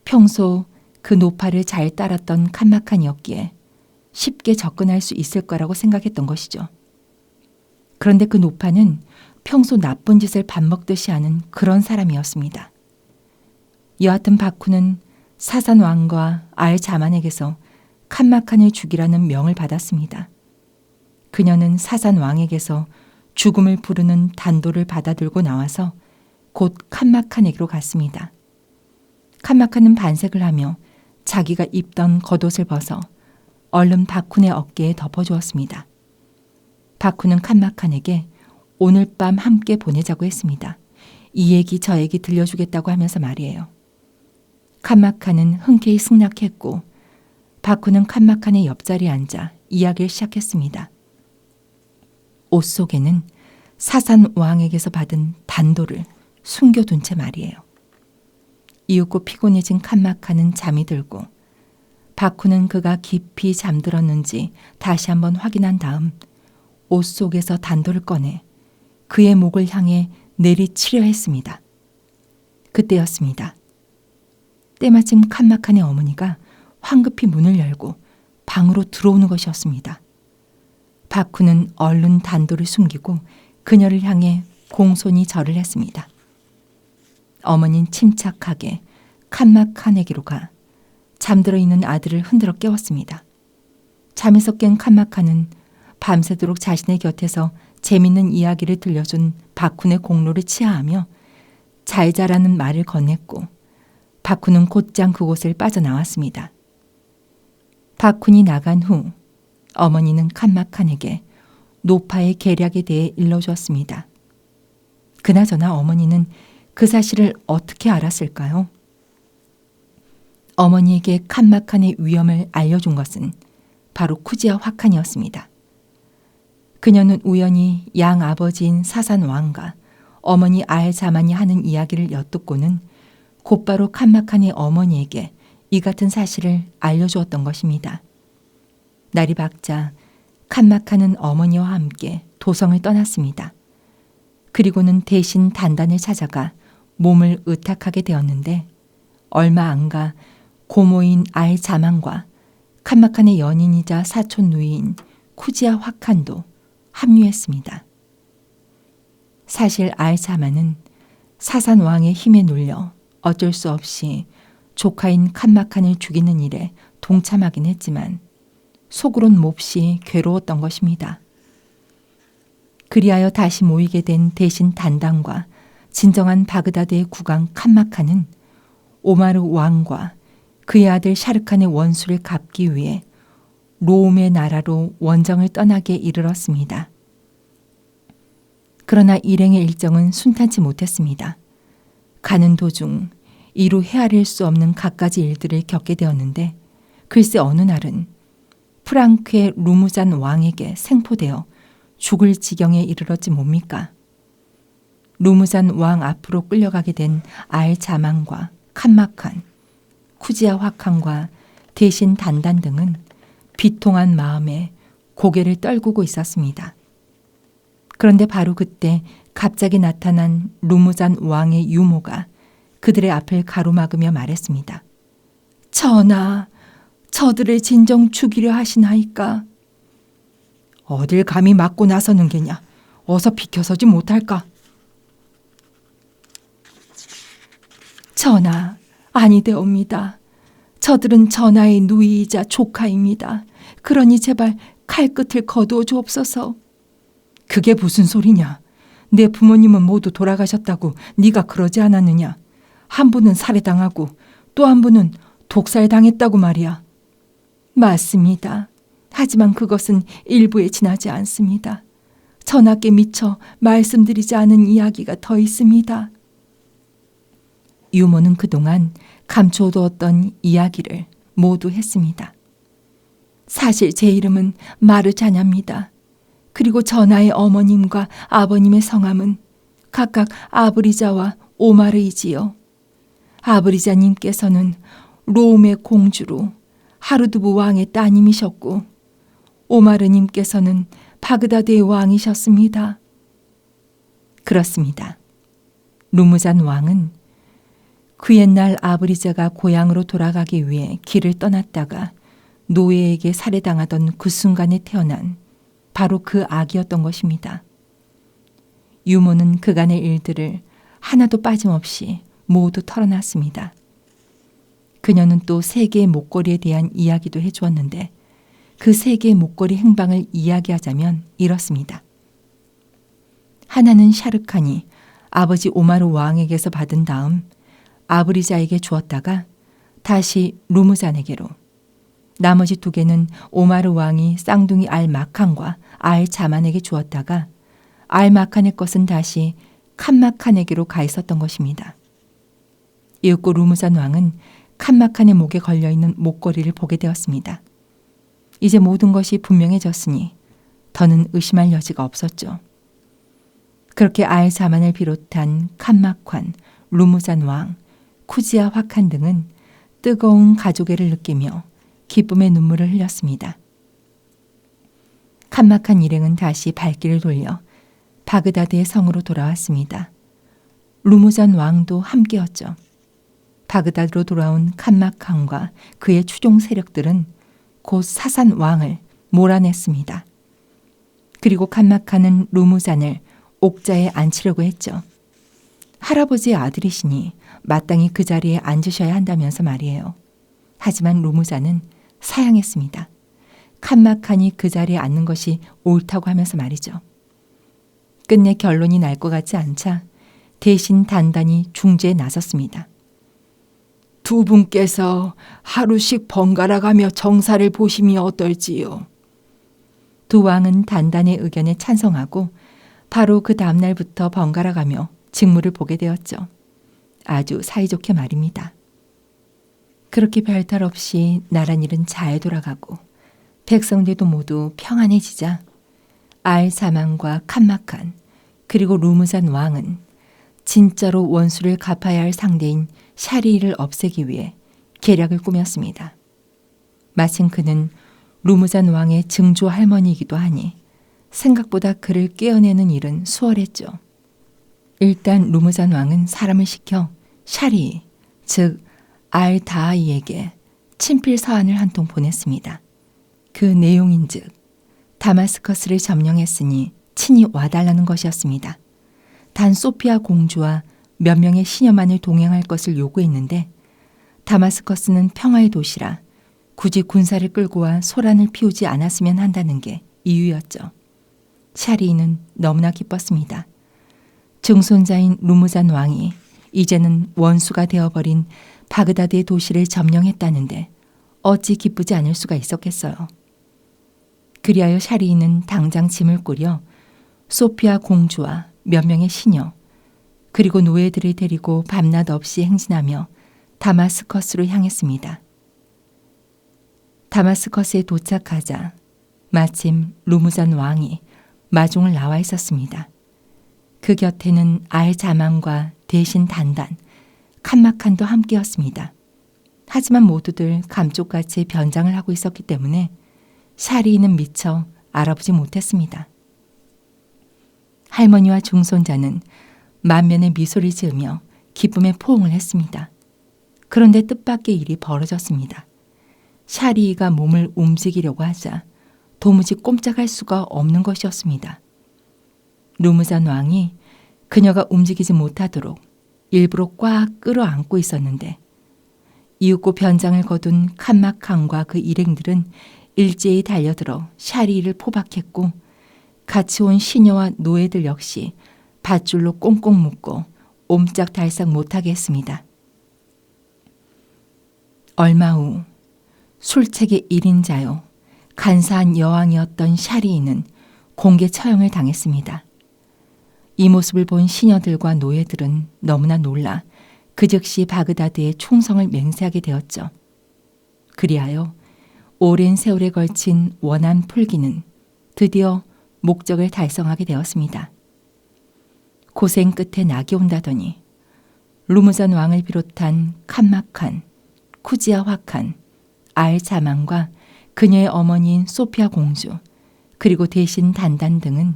평소 그 노파를 잘 따랐던 칸마칸이었기에 쉽게 접근할 수 있을 거라고 생각했던 것이죠. 그런데 그 노파는 평소 나쁜 짓을 밥 먹듯이 하는 그런 사람이었습니다. 여하튼 바쿤은 사산 왕과 알자만에게서 칸마칸을 죽이라는 명을 받았습니다. 그녀는 사산 왕에게서 죽음을 부르는 단도를 받아들고 나와서 곧 칸마칸에게로 갔습니다. 칸마칸은 반색을 하며 자기가 입던 겉옷을 벗어 얼른 바쿤의 어깨에 덮어주었습니다. 바쿤은 칸마칸에게 오늘 밤 함께 보내자고 했습니다. 이 얘기 저 얘기 들려주겠다고 하면서 말이에요. 칸마칸은 흔쾌히 승낙했고 바쿤은 칸마칸의 옆자리에 앉아 이야기를 시작했습니다. 옷 속에는 사산 왕에게서 받은 단도를 숨겨둔 채 말이에요. 이윽고 피곤해진 칸마칸은 잠이 들고 바쿤은 그가 깊이 잠들었는지 다시 한번 확인한 다음 옷 속에서 단도를 꺼내 그의 목을 향해 내리치려 했습니다. 그때였습니다. 때마침 칸마칸의 어머니가 황급히 문을 열고 방으로 들어오는 것이었습니다. 바쿠는 얼른 단도를 숨기고 그녀를 향해 공손히 절을 했습니다. 어머니는 침착하게 칸마칸에게로 가 잠들어 있는 아들을 흔들어 깨웠습니다. 잠에서 깬 칸마칸은 밤새도록 자신의 곁에서 재밌는 이야기를 들려준 바쿤의 공로를 치하하며 잘 자라는 말을 건넸고 바쿤은 곧장 그곳을 빠져나왔습니다. 바쿤이 나간 후 어머니는 칸마칸에게 노파의 계략에 대해 일러주었습니다. 그나저나 어머니는 그 사실을 어떻게 알았을까요? 어머니에게 칸마칸의 위험을 알려준 것은 바로 쿠지아 화칸이었습니다. 그녀는 우연히 양 아버지인 사산 왕과 어머니 알자만이 하는 이야기를 엿듣고는 곧바로 칸마칸의 어머니에게 이 같은 사실을 알려주었던 것입니다. 날이 밝자 칸마칸은 어머니와 함께 도성을 떠났습니다. 그리고는 대신 단단을 찾아가 몸을 의탁하게 되었는데 얼마 안 가 고모인 알자만과 칸마칸의 연인이자 사촌 누이인 쿠지아 화칸도 합류했습니다. 사실 알자만은 사산 왕의 힘에 눌려 어쩔 수 없이 조카인 칸마칸을 죽이는 일에 동참하긴 했지만 속으론 몹시 괴로웠던 것입니다. 그리하여 다시 모이게 된 대신 단단과 진정한 바그다드의 국왕 칸마칸은 오마르 왕과 그의 아들 샤르칸의 원수를 갚기 위해 로움의 나라로 원정을 떠나게 이르렀습니다. 그러나 일행의 일정은 순탄치 못했습니다. 가는 도중 이루 헤아릴 수 없는 갖가지 일들을 겪게 되었는데 글쎄 어느 날은 프랑크의 루무잔 왕에게 생포되어 죽을 지경에 이르렀지 뭡니까? 루무잔 왕 앞으로 끌려가게 된 알자만과 칸마칸, 쿠지아 화칸과 대신 단단 등은 비통한 마음에 고개를 떨구고 있었습니다. 그런데 바로 그때 갑자기 나타난 루무잔 왕의 유모가 그들의 앞을 가로막으며 말했습니다. 전하, 저들을 진정 죽이려 하시나이까? 어딜 감히 맞고 나서는 게냐? 어서 비켜서지 못할까? 전하, 아니되옵니다. 저들은 전하의 누이이자 조카입니다. 그러니 제발 칼끝을 거두어 주옵소서. 그게 무슨 소리냐? 내 부모님은 모두 돌아가셨다고 네가 그러지 않았느냐? 한 분은 살해당하고 또 한 분은 독살당했다고 말이야. 맞습니다. 하지만 그것은 일부에 지나지 않습니다. 전하께 미처 말씀드리지 않은 이야기가 더 있습니다. 유모는 그동안 감춰두었던 이야기를 모두 했습니다. 사실 제 이름은 마르자냐입니다. 그리고 전하의 어머님과 아버님의 성함은 각각 아브리자와 오마르이지요. 아브리자님께서는 로움의 공주로 하르두브 왕의 따님이셨고 오마르님께서는 바그다드의 왕이셨습니다. 그렇습니다. 루무잔 왕은 그 옛날 아브리자가 고향으로 돌아가기 위해 길을 떠났다가 노예에게 살해당하던 그 순간에 태어난 바로 그 아기였던 것입니다. 유모는 그간의 일들을 하나도 빠짐없이 모두 털어놨습니다. 그녀는 또 세 개의 목걸이에 대한 이야기도 해주었는데 그 세 개의 목걸이 행방을 이야기하자면 이렇습니다. 하나는 샤르칸이 아버지 오마르 왕에게서 받은 다음 아브리자에게 주었다가 다시 루무잔에게로, 나머지 두 개는 오마르 왕이 쌍둥이 알마칸과 알자만에게 주었다가 알마칸의 것은 다시 칸마칸에게로 가 있었던 것입니다. 이윽고 루무잔 왕은 칸마칸의 목에 걸려있는 목걸이를 보게 되었습니다. 이제 모든 것이 분명해졌으니 더는 의심할 여지가 없었죠. 그렇게 알자만을 비롯한 칸마칸, 루무잔 왕, 쿠지아 화칸 등은 뜨거운 가족애를 느끼며 기쁨의 눈물을 흘렸습니다. 칸마칸 일행은 다시 발길을 돌려 바그다드의 성으로 돌아왔습니다. 루무잔 왕도 함께였죠. 바그다드로 돌아온 칸마칸과 그의 추종 세력들은 곧 사산 왕을 몰아냈습니다. 그리고 칸마칸은 루무잔을 옥자에 앉히려고 했죠. 할아버지의 아들이시니 마땅히 그 자리에 앉으셔야 한다면서 말이에요. 하지만 루무잔은 사양했습니다. 칸마칸이 그 자리에 앉는 것이 옳다고 하면서 말이죠. 끝내 결론이 날 것 같지 않자 대신 단단히 중재에 나섰습니다. 두 분께서 하루씩 번갈아 가며 정사를 보심이 어떨지요. 두 왕은 단단의 의견에 찬성하고 바로 그 다음 날부터 번갈아 가며 직무를 보게 되었죠. 아주 사이좋게 말입니다. 그렇게 별탈 없이 나랏일은 잘 돌아가고 백성들도 모두 평안해지자 알사만과 칸마칸 그리고 루무잔 왕은 진짜로 원수를 갚아야 할 상대인 샤리를 없애기 위해 계략을 꾸몄습니다. 마침 그는 루무잔 왕의 증조 할머니이기도 하니 생각보다 그를 깨어내는 일은 수월했죠. 일단 루무잔 왕은 사람을 시켜 샤리, 즉 알다아이에게 친필 서한을 한 통 보냈습니다. 그 내용인즉 다마스커스를 점령했으니 친히 와달라는 것이었습니다. 단 소피아 공주와 몇 명의 시녀만을 동행할 것을 요구했는데 다마스커스는 평화의 도시라 굳이 군사를 끌고 와 소란을 피우지 않았으면 한다는 게 이유였죠. 샤리는 너무나 기뻤습니다. 증손자인 루무잔 왕이 이제는 원수가 되어버린 바그다드의 도시를 점령했다는데 어찌 기쁘지 않을 수가 있었겠어요. 그리하여 샤리는 당장 짐을 꾸려 소피아 공주와 몇 명의 시녀 그리고 노예들을 데리고 밤낮 없이 행진하며 다마스커스로 향했습니다. 다마스커스에 도착하자 마침 루무잔 왕이 마중을 나와 있었습니다. 그 곁에는 알자만과 대신 단단, 칸마칸도 함께였습니다. 하지만 모두들 감쪽같이 변장을 하고 있었기 때문에 샤리는 미처 알아보지 못했습니다. 할머니와 중손자는 만면에 미소를 지으며 기쁨의 포옹을 했습니다. 그런데 뜻밖의 일이 벌어졌습니다. 샤리가 몸을 움직이려고 하자 도무지 꼼짝할 수가 없는 것이었습니다. 루무잔 왕이 그녀가 움직이지 못하도록 일부러 꽉 끌어안고 있었는데 이윽고 변장을 거둔 칸마칸과 그 일행들은 일제히 달려들어 샤리를 포박했고 같이 온 시녀와 노예들 역시 밧줄로 꽁꽁 묶고 옴짝달싹 못하게 했습니다. 얼마 후 술책의 1인자요 간사한 여왕이었던 샤리는 공개 처형을 당했습니다. 이 모습을 본 시녀들과 노예들은 너무나 놀라 그 즉시 바그다드에 충성을 맹세하게 되었죠. 그리하여 오랜 세월에 걸친 원한 풀기는 드디어 목적을 달성하게 되었습니다. 고생 끝에 낙이 온다더니 루무잔 왕을 비롯한 칸마칸, 쿠지아 화칸, 알자만과 그녀의 어머니인 소피아 공주 그리고 대신 단단 등은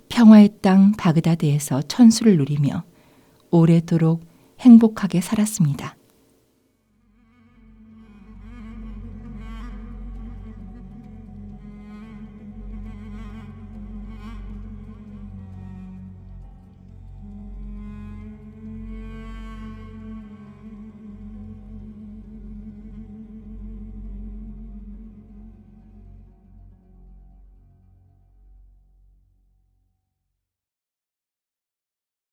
평화의 땅 바그다드에서 천수를 누리며 오래도록 행복하게 살았습니다.